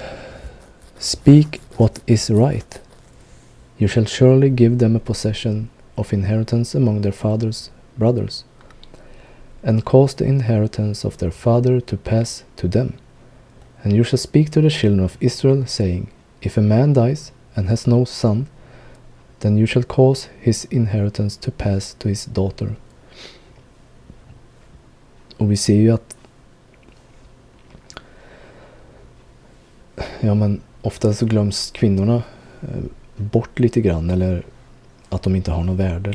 speak what is right. You shall surely give them a possession of inheritance among their father's brothers, and cause the inheritance of their father to pass to them. And you shall speak to the children of Israel, saying, If a man dies and has no son, then you shall cause his inheritance to pass to his daughter. Och vi ser ju att men ofta så glöms kvinnorna bort lite grann, eller att de inte har något värde.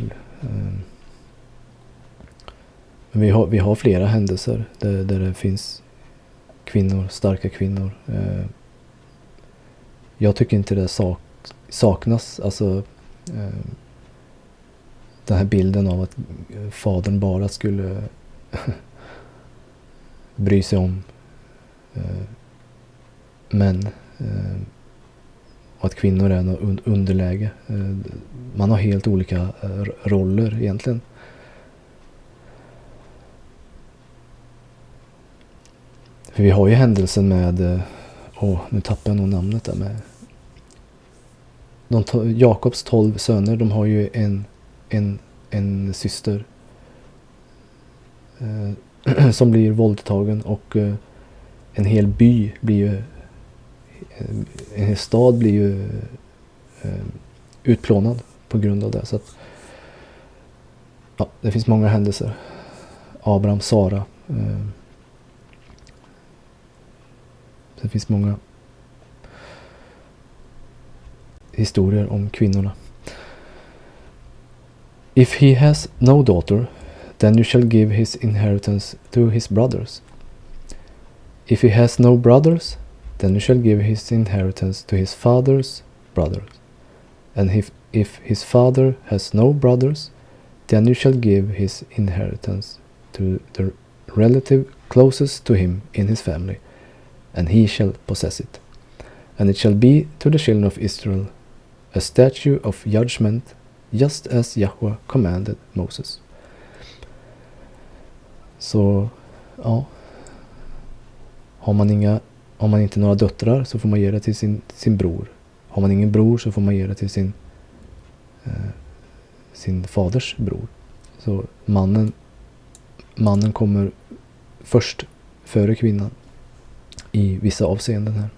Men vi har flera händelser där det finns kvinnor, starka kvinnor. Jag tycker inte det saknas alltså den här bilden av att fadern bara skulle bry sig om män och att kvinnor är något underläge. Man har helt olika roller egentligen. För vi har ju händelsen med nu tappar jag nog namnet där med Jakobs 12 söner, de har ju en syster som blir våldtagen och en hel by blir ju en hel stad blir ju utplånad på grund av det. Så att, ja, det finns många händelser. Abraham, Sara. Det finns många historier om kvinnorna. If he has no daughter, then you shall give his inheritance to his brothers. If he has no brothers, then you shall give his inheritance to his father's brothers. And if his father has no brothers, then you shall give his inheritance to the relative closest to him in his family, and he shall possess it. And it shall be to the children of Israel a statute of judgment, just as Yahweh commanded Moses. Så, ja. Har man inte några döttrar så får man ge det till sin bror. Har man ingen bror så får man ge det till sin faders bror. Så mannen kommer först före kvinnan i vissa avseenden här.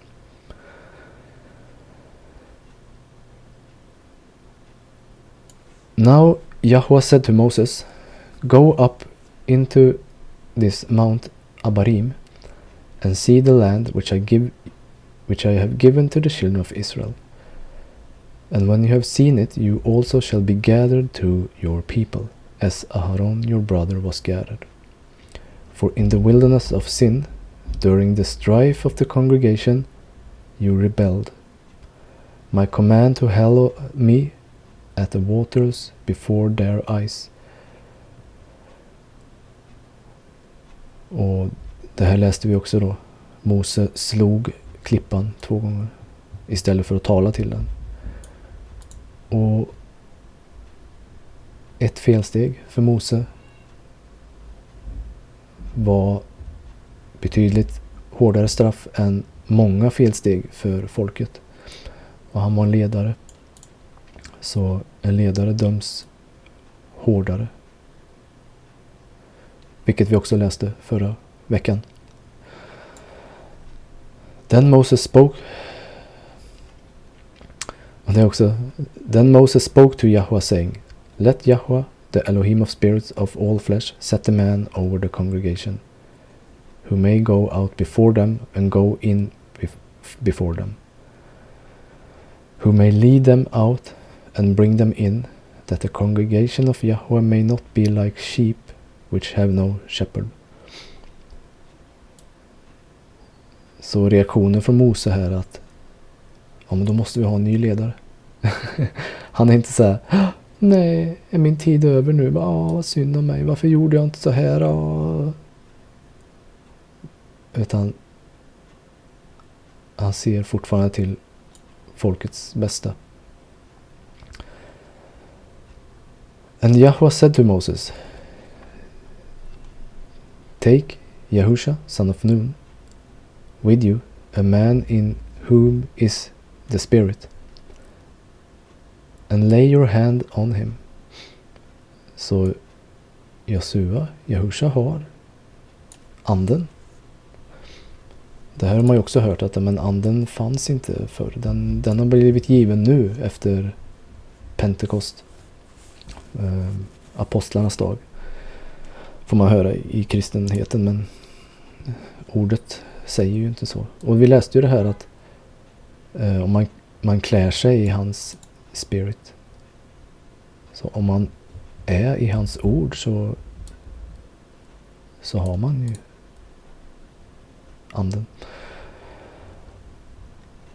Now Yahweh said to Moses, go up into this Mount Abarim and see the land which I have given to the children of Israel. And when you have seen it, you also shall be gathered to your people, as Aharon your brother was gathered. For in the wilderness of sin, during the strife of the congregation, you rebelled. My command to hallow me at the waters before their eyes. Och det här läste vi också då. Mose slog klippan 2 gånger istället för att tala till den. Och ett felsteg för Mose var betydligt hårdare straff än många felsteg för folket. Och han var en ledare. Så en ledare döms hårdare. Vilket vi också läste förra veckan. Then Moses spoke. Och det är också. Then Moses spoke to Yahweh saying, let Yahweh, the Elohim of spirits of all flesh, set a man over the congregation, who may go out before them and go in before them, who may lead them out and bring them in, that the congregation of Yahweh may not be like sheep which have no shepherd. Så reaktionen från Mose här att ja, men då måste vi ha en ny ledare. Han är inte så här, nej, är min tid över nu? Vad synd om mig. Varför gjorde jag inte så här? Utan han ser fortfarande till folkets bästa. And Yahweh said to Moses, take Yahusha, son of Nun, with you, a man in whom is the Spirit, and lay your hand on him. Så Josua har anden. Det här har man ju också hört att men anden fanns inte förr. Den har blivit given nu efter Pentekost. Apostlarnas dag. Får man höra i kristenheten, men ordet säger ju inte så. Och vi läste ju det här att om man klär sig i hans spirit. Så om man är i hans ord så har man ju anden.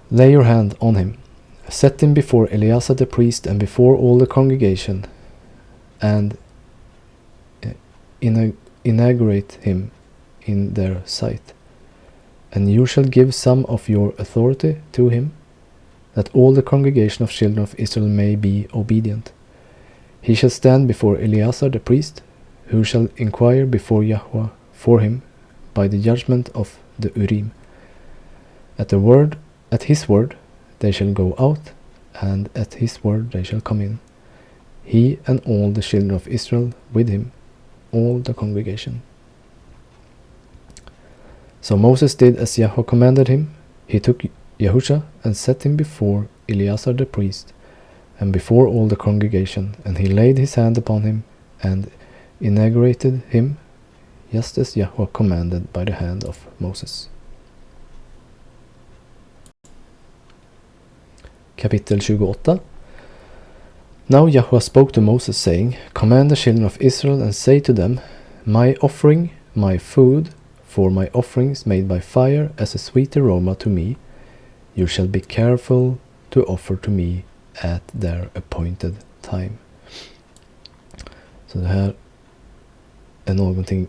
Lay your hand on him Set him before Eleazar the priest and before all the congregation, and inaugurate him in their sight. And you shall give some of your authority to him, that all the congregation of children of Israel may be obedient. He shall stand before Eleazar the priest, who shall inquire before Yahweh for him by the judgment of the Urim. At his word they shall go out, and at his word they shall come in, he and all the children of Israel with him, all the congregation. So Moses did as Yahweh commanded him. He took Yahusha and set him before Eleazar the priest and before all the congregation, and he laid his hand upon him and inaugurated him, just as Yahweh commanded by the hand of Moses. Kapitel 28. Now Yahweh spoke to Moses, saying, Command the children of Israel and say to them, My offering, my food, for my offerings made by fire as a sweet aroma to me, you shall be careful to offer to me at their appointed time. Så det här är någonting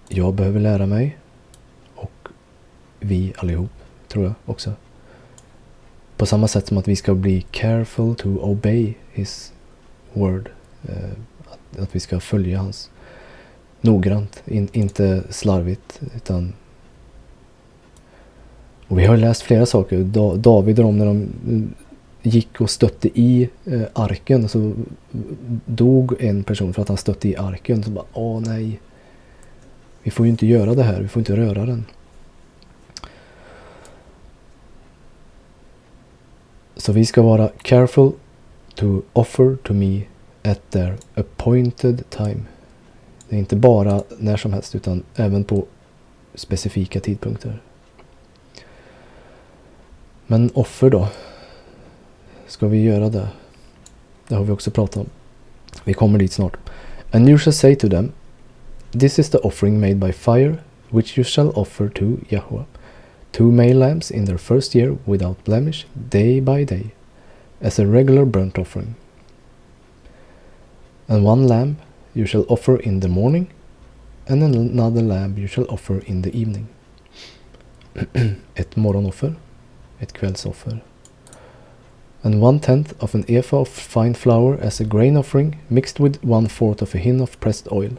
jag behöver lära mig, och vi allihop, tror jag också. På samma sätt som att vi ska bli careful to obey his word. Att vi ska följa hans noggrant, inte slarvigt, utan. Och vi har läst flera saker. David och när de gick och stötte i arken, så dog en person för att han stötte i arken. Så bara, nej, vi får ju inte göra det här, vi får inte röra den. Så vi ska vara careful to offer to me at their appointed time. Det är inte bara när som helst, utan även på specifika tidpunkter. Men offer då? Ska vi göra det? Det har vi också pratat om. Vi kommer dit snart. And you shall say to them, This is the offering made by fire, which you shall offer to Yahweh. 2 male lambs in their first year without blemish, day by day, as a regular burnt offering. And 1 lamb you shall offer in the morning, and another lamb you shall offer in the evening. Ett morgonoffer, ett kvällsoffer. And 1/10 of an ephah of fine flour as a grain offering, mixed with 1/4 of a hin of pressed oil.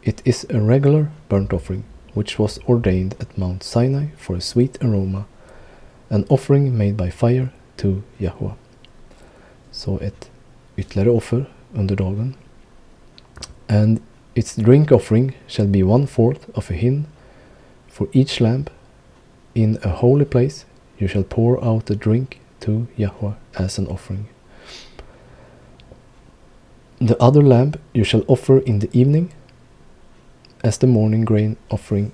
It is a regular burnt offering, which was ordained at Mount Sinai for a sweet aroma, an offering made by fire to Yahweh. Så ett ytterligare offer under dagen. And its drink offering shall be 1/4 of a hin for each lamb. In a holy place you shall pour out the drink to Yahweh as an offering. The other lamb you shall offer in the evening as the morning grain offering,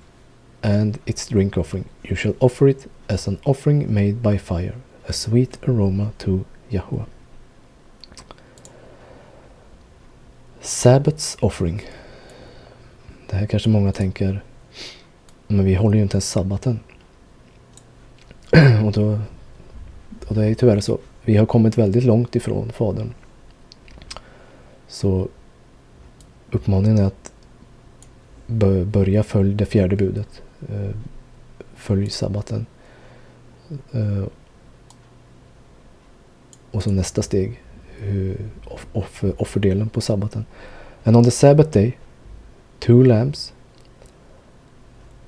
and its drink offering. You shall offer it as an offering made by fire, a sweet aroma to Yahweh. Sabbaths offering. Det här kanske många tänker, men vi håller ju inte ens sabbaten. och det är ju tyvärr så. Vi har kommit väldigt långt ifrån Fadern. Så uppmaningen är att börja följa det 4:e budet. Följ sabbaten. Och så nästa steg, offerdelen på sabbaten. And on the Sabbath day 2 lambs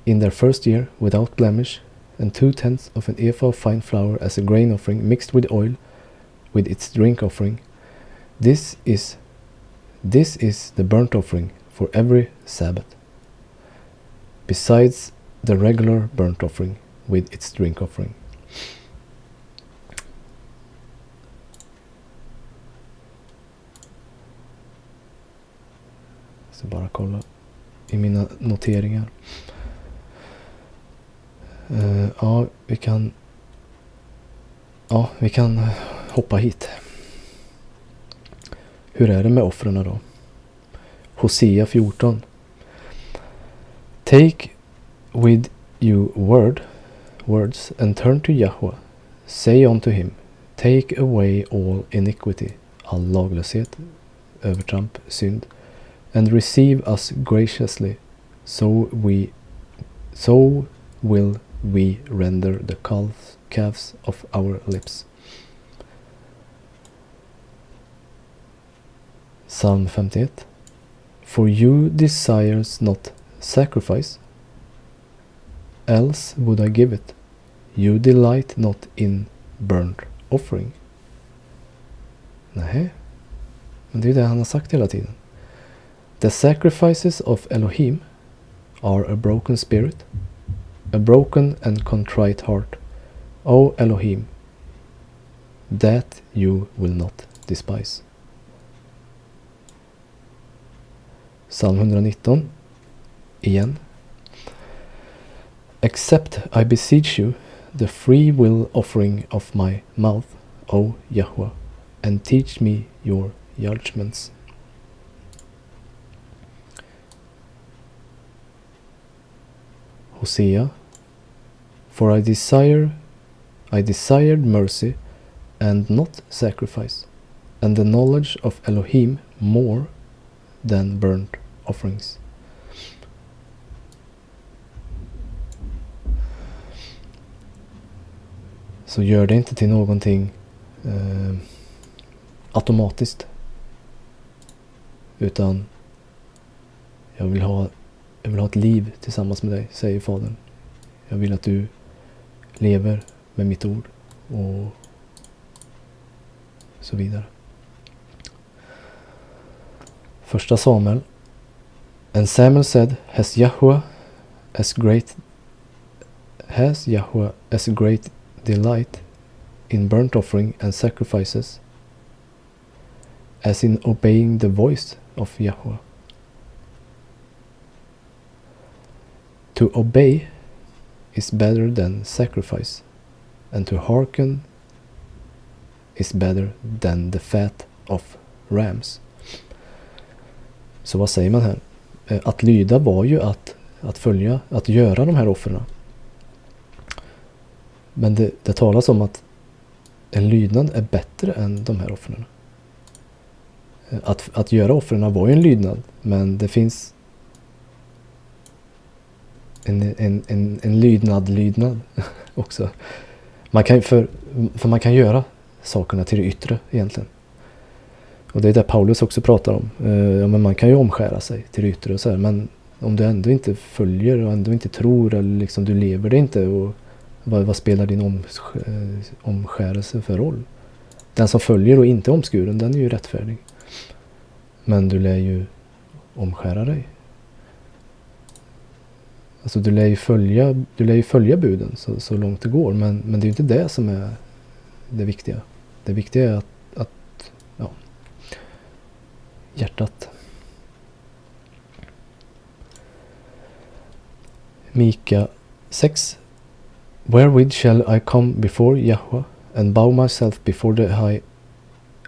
in their first year without blemish, and 2/10 of an ephah of fine flour as a grain offering mixed with oil with its drink offering. This is the burnt offering for every Sabbath, besides the regular burnt offering with its drink offering. Så bara kolla i mina noteringar. Vi kan hoppa hit. Hur är det med offren då? Hosea 14. Take with you words and turn to Yahweh. Say unto him, take away all iniquity, all laglöshet, övertramp, synd, and receive us graciously, so will we render the calves of our lips. Psalm 51. For you desires not sacrifice, else would I give it. You delight not in burnt offering. Nej, men det är det han har sagt hela tiden. The sacrifices of Elohim are a broken spirit, a broken and contrite heart. O Elohim, that you will not despise. Psalm 119. Igen. Accept, I beseech you, the free will offering of my mouth, O Yahweh, and teach me your judgments. Hosea. For I desired mercy and not sacrifice, and the knowledge of Elohim more than burnt offerings. Så gör det inte till någonting automatiskt, utan jag vill ha ett liv tillsammans med dig, säger Fadern. Jag vill att du lever med mitt ord och så vidare. Första Samuel. And Samuel said, Has Yahweh as great delight in burnt offering and sacrifices as in obeying the voice of Yahweh? To obey is better than sacrifice, and to hearken is better than the fat of rams. Så vad säger man här? Att lyda var ju att följa, att göra de här offren. Men det talas om att en lydnad är bättre än de här offren. Att göra offren var ju en lydnad, men det finns en lydnad också. Man kan göra sakerna till det yttre egentligen. Och det är det Paulus också pratar om. Men man kan ju omskära sig till det yttre och så här, men om du ändå inte följer och ändå inte tror, eller liksom du lever det inte, och vad spelar din omskärelse för roll? Den som följer och inte omskuren, den är ju rättfärdig. Men du lär ju omskära dig. Alltså du lär ju följa buden så långt det går, men det är ju inte det som är det viktiga. Det viktiga är att hjärtat. Mika 6. Wherewith shall I come before Yahweh and bow myself before the high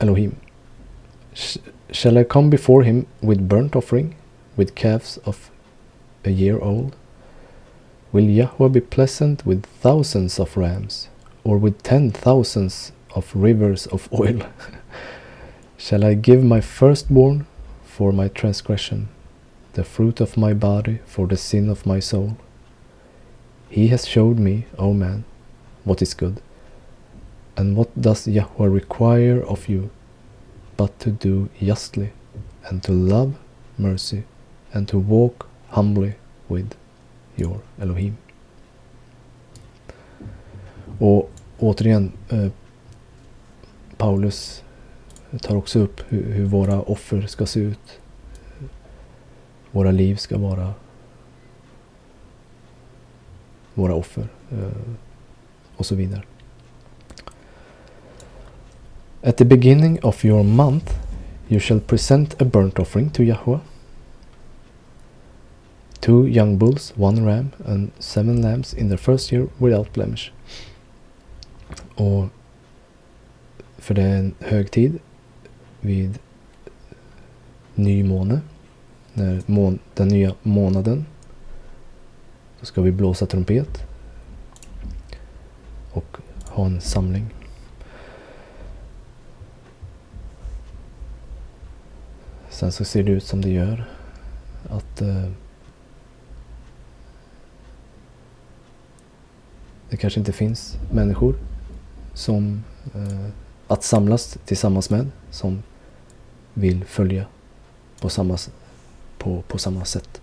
Elohim? Shall I come before him with burnt offering, with calves of a year old? Will Yahweh be pleasant with thousands of rams, or with 10,000s of rivers of oil? Shall I give my firstborn for my transgression, the fruit of my body for the sin of my soul? He has showed me, O man, what is good. And what does Yahweh require of you, but to do justly, and to love mercy, and to walk humbly with your Elohim. Och återigen, Paulus tar också upp hur våra offer ska se ut. Våra liv ska vara våra offer och så vidare. At the beginning of your month you shall present a burnt offering to Yahweh, 2 young bulls, 1 ram, and 7 lambs in their first year without blemish. Och för det är en högtid vid nymåne, när den nya månaden, då ska vi blåsa trumpet och ha en samling. Sen så ser det ut som det gör att det kanske inte finns människor som att samlas tillsammans med, som vill följa på samma sätt.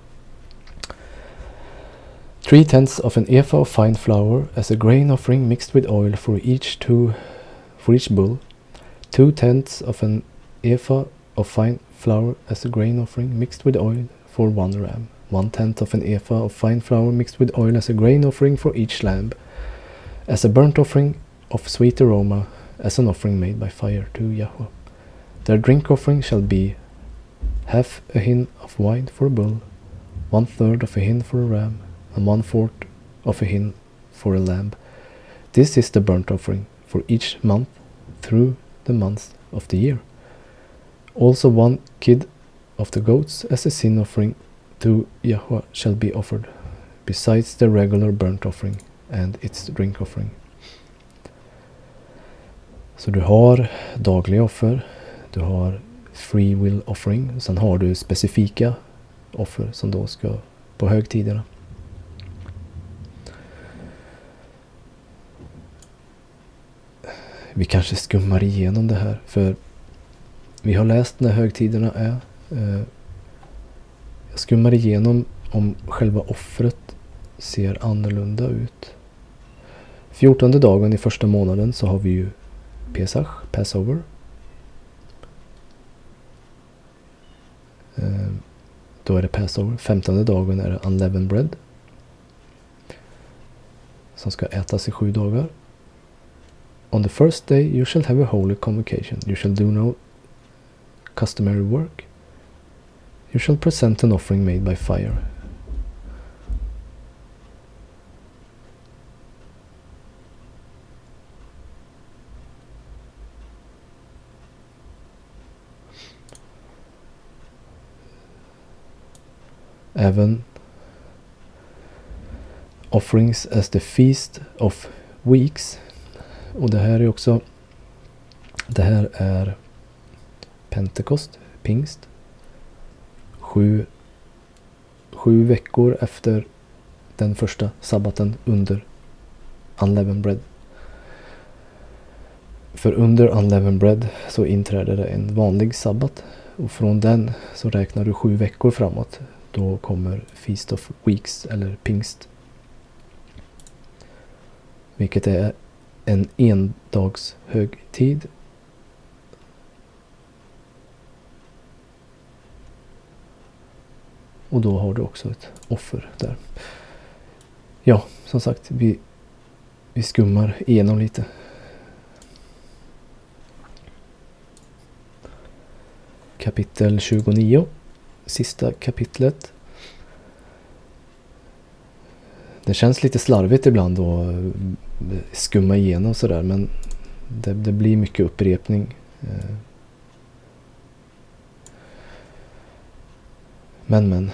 3/10 of an ephah of fine flour as a grain offering mixed with oil for each bull. 2/10 of an ephah of fine flour as a grain offering mixed with oil for one ram. 1/10 of an ephah of fine flour mixed with oil as a grain offering for each lamb, as a burnt offering of sweet aroma, as an offering made by fire to Yahweh. Their drink offering shall be half a hin of wine for a bull, 1/3 of a hin for a ram, and 1/4 of a hin for a lamb. This is the burnt offering for each month through the months of the year. Also 1 kid of the goats as a sin offering to Yahweh shall be offered, besides the regular burnt offering and its drink offering. Så du har dagliga offer, du har free will offering, och sen har du specifika offer som då ska på högtiderna. Vi kanske skummar igenom det här, för vi har läst när högtiderna är. Jag skummar igenom om själva offret ser annorlunda ut. 14:e dagen i första månaden så har vi ju Pesach, Passover. Då är det Passover. 15:e dagen är det unleavened bread, som ska ätas i 7 dagar. On the first day you shall have a holy convocation. You shall do no customary work. You shall present an offering made by fire. Även offerings as the feast of weeks. Och det här är också, det här är Pentekost, pingst. 7 veckor efter den första sabbaten under unleavened bread. För under unleavened bread så inträder det en vanlig sabbat, och från den så räknar du 7 veckor framåt. Då kommer Feast of Weeks eller pingst, vilket är en endags högtid. Och då har du också ett offer där. Ja, som sagt, vi skummar igenom lite. Kapitel 29, sista kapitlet. Det känns lite slarvigt ibland att skumma igenom sådär, men det blir mycket upprepning. Men.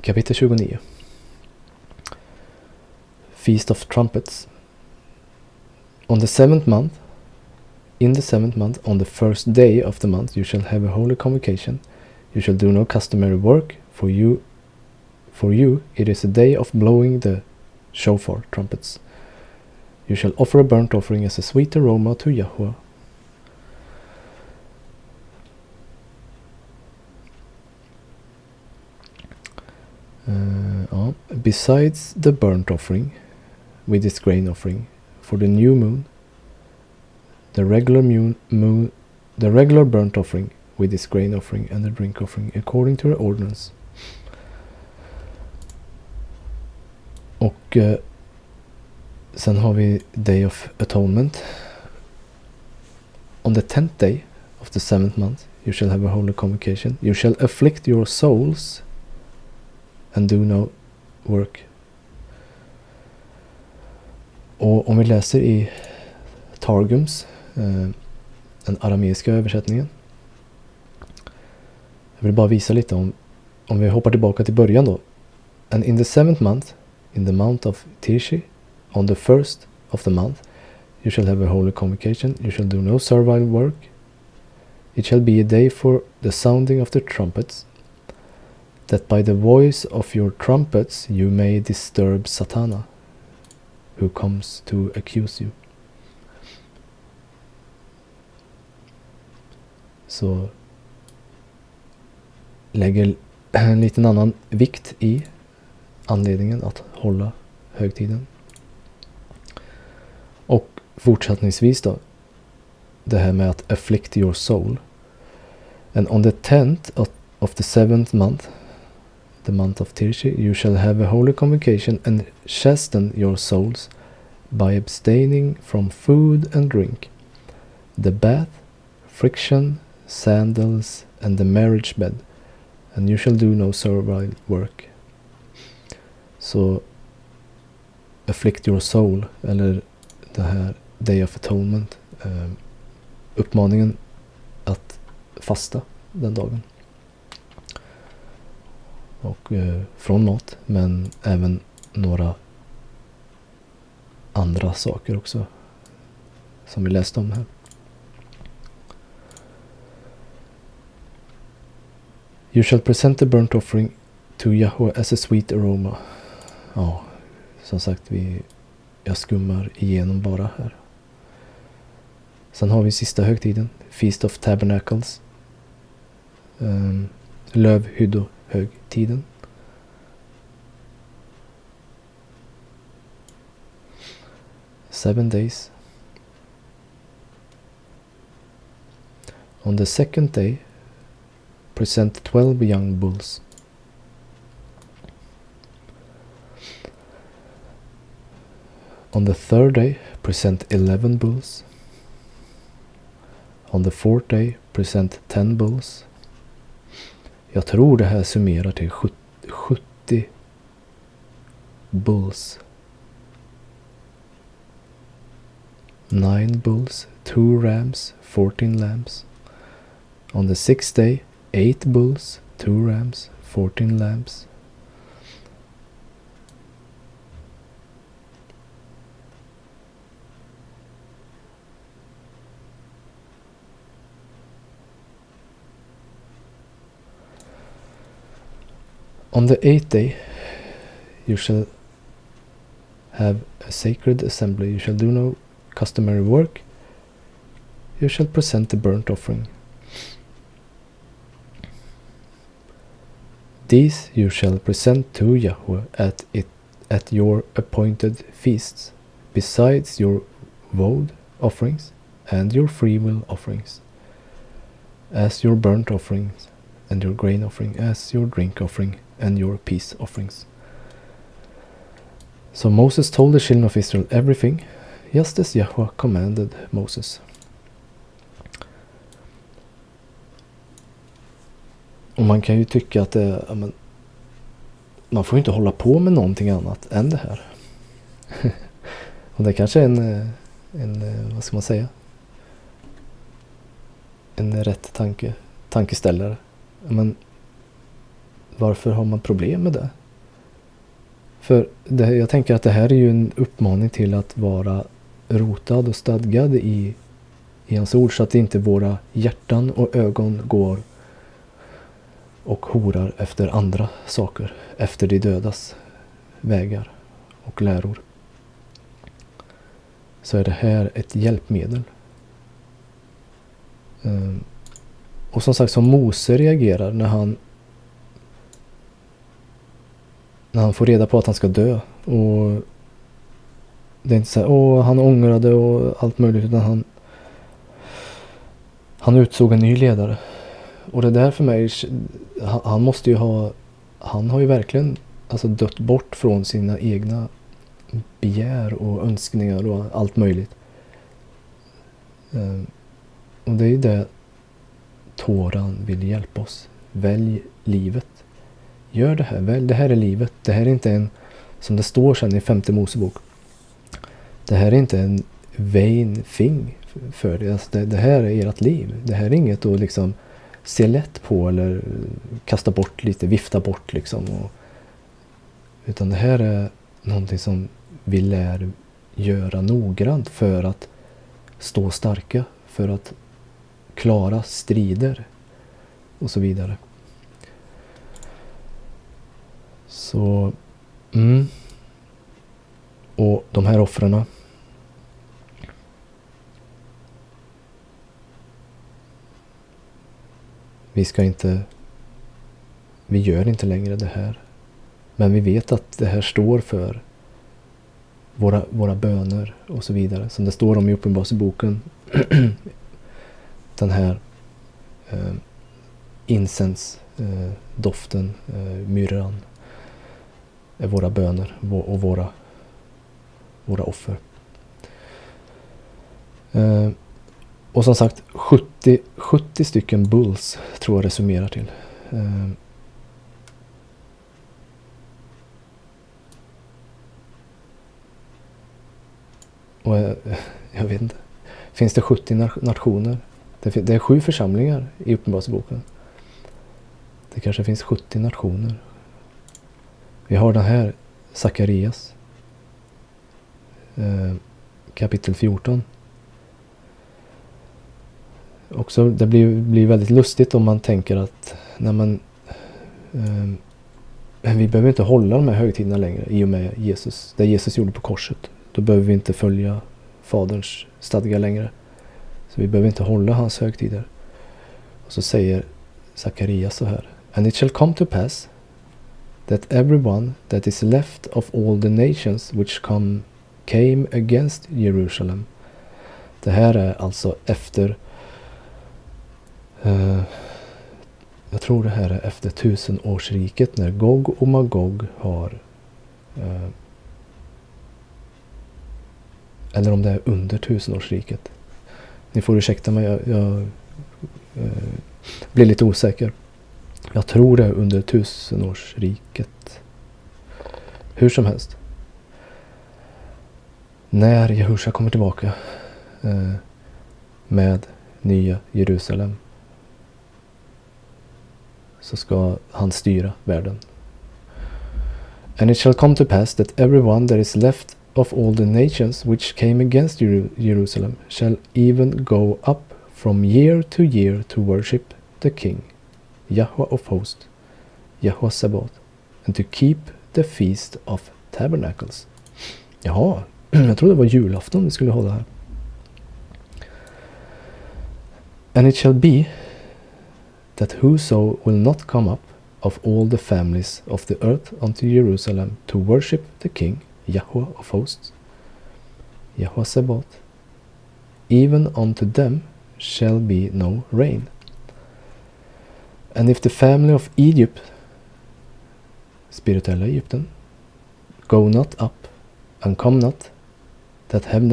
Kapitel 29. Feast of Trumpets. On the 7th month, in the 7th month, on the first day of the month, you shall have a holy convocation. You shall do no customary work. For you, it is a day of blowing the shofar trumpets. You shall offer a burnt offering as a sweet aroma to Yahweh. Besides the burnt offering with its grain offering, for the new moon, the regular burnt offering with its grain offering and the drink offering according to the ordinance. Och sen har vi Day of Atonement. On the 10th day of the 7th month you shall have a holy convocation. You shall afflict your souls and do no work. Och om vi läser i Targums, den arameiska översättningen. Jag vill bara visa lite om vi hoppar tillbaka till början då. And in the 7th month, in the month of Tishi, on the first of the month, you shall have a holy convocation. You shall do no servile work. It shall be a day for the sounding of the trumpets, that by the voice of your trumpets you may disturb Satana, who comes to accuse you. Så lägger en liten annan vikt i anledningen att hålla högtiden. Och fortsättningsvis då, det här med att afflict your soul. And on the 10th of the 7th month, the month of Tirshi, you shall have a holy convocation and chasten your souls by abstaining from food and drink, the bath, friction, sandals, and the marriage bed, and you shall do no servile work. Så afflict your soul, eller det här Day of Atonement, uppmaningen att fasta den dagen. Och från mat, men även några andra saker också som vi läste om här. You shall present the burnt offering to Yahweh as a sweet aroma. Ja, som sagt, jag skummar igenom bara här. Sen har vi sista högtiden, Feast of Tabernacles, lövhyddohögtiden. Seven days. On the second day, present 12 young bulls. On the third day, present 11 bulls. On the fourth day, present 10 bulls. Jag tror det här summerar till 70 bulls. 9 bulls, 2 rams, 14 lambs. On the sixth day, 8 bulls, 2 rams, 14 lambs. On the 8th day, you shall have a sacred assembly. You shall do no customary work. You shall present the burnt offering. These you shall present to Yahweh at your appointed feasts, besides your vowed offerings and your free will offerings, as your burnt offerings and your grain offering, as your drink offering and your peace offerings. So Moses told the children of Israel everything, just as Yahweh commanded Moses. Och man kan ju tycka att man får inte hålla på med någonting annat än det här. Och det kanske är en vad ska man säga? En rätt tankeställare. Men varför har man problem med det? För jag tänker att det här är ju en uppmaning till att vara rotad och stadgad i hans ord, så att inte våra hjärtan och ögon går och horar efter andra saker, efter de dödas vägar och läror. Så är det här ett hjälpmedel. Och som sagt, som Mose reagerar när han får reda på att han ska dö. Och det är inte så här, han ångrade och allt möjligt, utan han utsåg en ny ledare. Och det där för mig, han har ju verkligen dött bort från sina egna begär och önskningar och allt möjligt. Och det är ju det Toran vill hjälpa oss. Välj livet. Gör det här. Välj, det här är livet. Det här är inte en, som det står sen i 5:e Mosebok, det här är inte en vain thing för det. Det här är ert liv. Det här är inget att liksom se lätt på eller kasta bort lite, vifta bort liksom. Utan det här är någonting som vi lär göra noggrant för att stå starka, för att klara strider och så vidare. Så och de här offren, vi gör inte längre det här. Men vi vet att det här står för våra böner och så vidare. Som det står om i Uppenbarelseboken. Den här incensdoften, myrran, är våra böner och våra offer. Och som sagt, 70 stycken bulls tror jag resumerar till. Och jag vet inte. Finns det 70 nationer? Det är 7 församlingar i Uppenbarelseboken. Det kanske finns 70 nationer. Vi har den här Sakarias. Kapitel 14. Också, det blir väldigt lustigt om man tänker att vi behöver inte hålla de här högtiderna längre i och med det Jesus gjorde på korset. Då behöver vi inte följa faderns stadgar längre. Så vi behöver inte hålla hans högtider. Och så säger Sakarias så här: And it shall come to pass that everyone that is left of all the nations which came against Jerusalem. Det här är alltså efter jag tror det här är efter 1000-årsriket, när Gog och Magog har eller om det är under 1000-årsriket. Ni får ursäkta mig, jag blir lite osäker. Jag tror det är under 1000-årsriket. Hur som helst. När Josua kommer tillbaka med nya Jerusalem, så ska han styra världen. And it shall come to pass that everyone that is left of all the nations which came against Jerusalem shall even go up from year to worship the King, Yahweh of hosts, Yahweh Sabaoth, and to keep the feast of tabernacles. Jaha, jag trodde det var julafton vi skulle hålla här. And it shall be that whoso will not come up of all the families of the earth unto Jerusalem to worship the King, Yahweh of hosts, Yahweh Sabaoth, even unto them shall be no rain. And if the family of Egypt, spirituella Egypten, go not up and come not, that have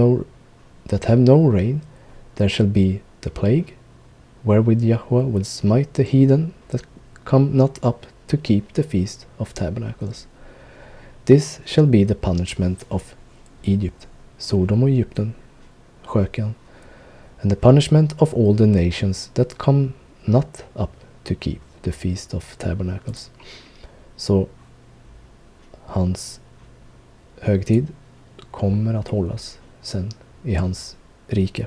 no rain, there shall be the plague, wherewith Yahweh will smite the heathen that come not up to keep the feast of tabernacles. This shall be the punishment of Egypt, Sodom och Egypten, skökan, and the punishment of all the nations that come not up to keep the feast of tabernacles. Så hans högtid kommer att hållas sen i hans rike.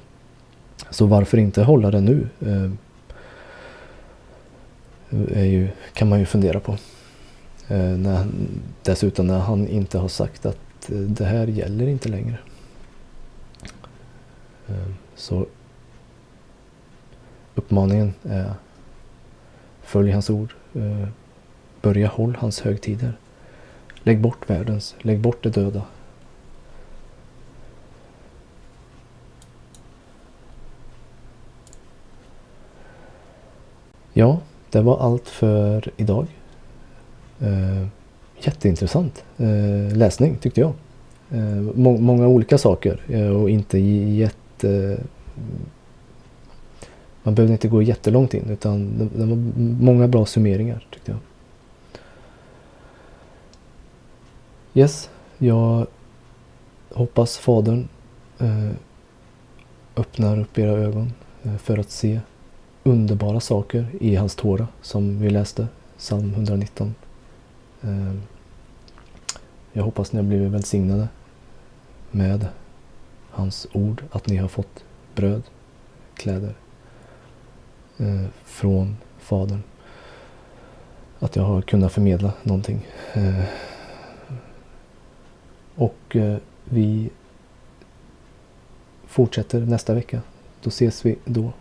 Så varför inte hålla det nu? Kan man ju fundera på. Dessutom när han inte har sagt att det här gäller inte längre. Så uppmaningen är: följ hans ord. Börja håll hans högtider. Lägg bort lägg bort det döda. Ja, det var allt för idag. Jätteintressant läsning tyckte jag. Många olika saker och inte man behövde inte gå jättelångt in, utan det var många bra summeringar tyckte jag. Yes, jag hoppas Fadern öppnar upp era ögon för att se underbara saker i hans Torah som vi läste, psalm 119. Jag hoppas ni har blivit välsignade med hans ord, att ni har fått bröd, kläder från Fadern. Att jag har kunnat förmedla någonting. Och vi fortsätter nästa vecka. Då ses vi då.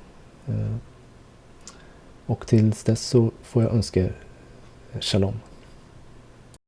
Och tills dess så får jag önska er shalom.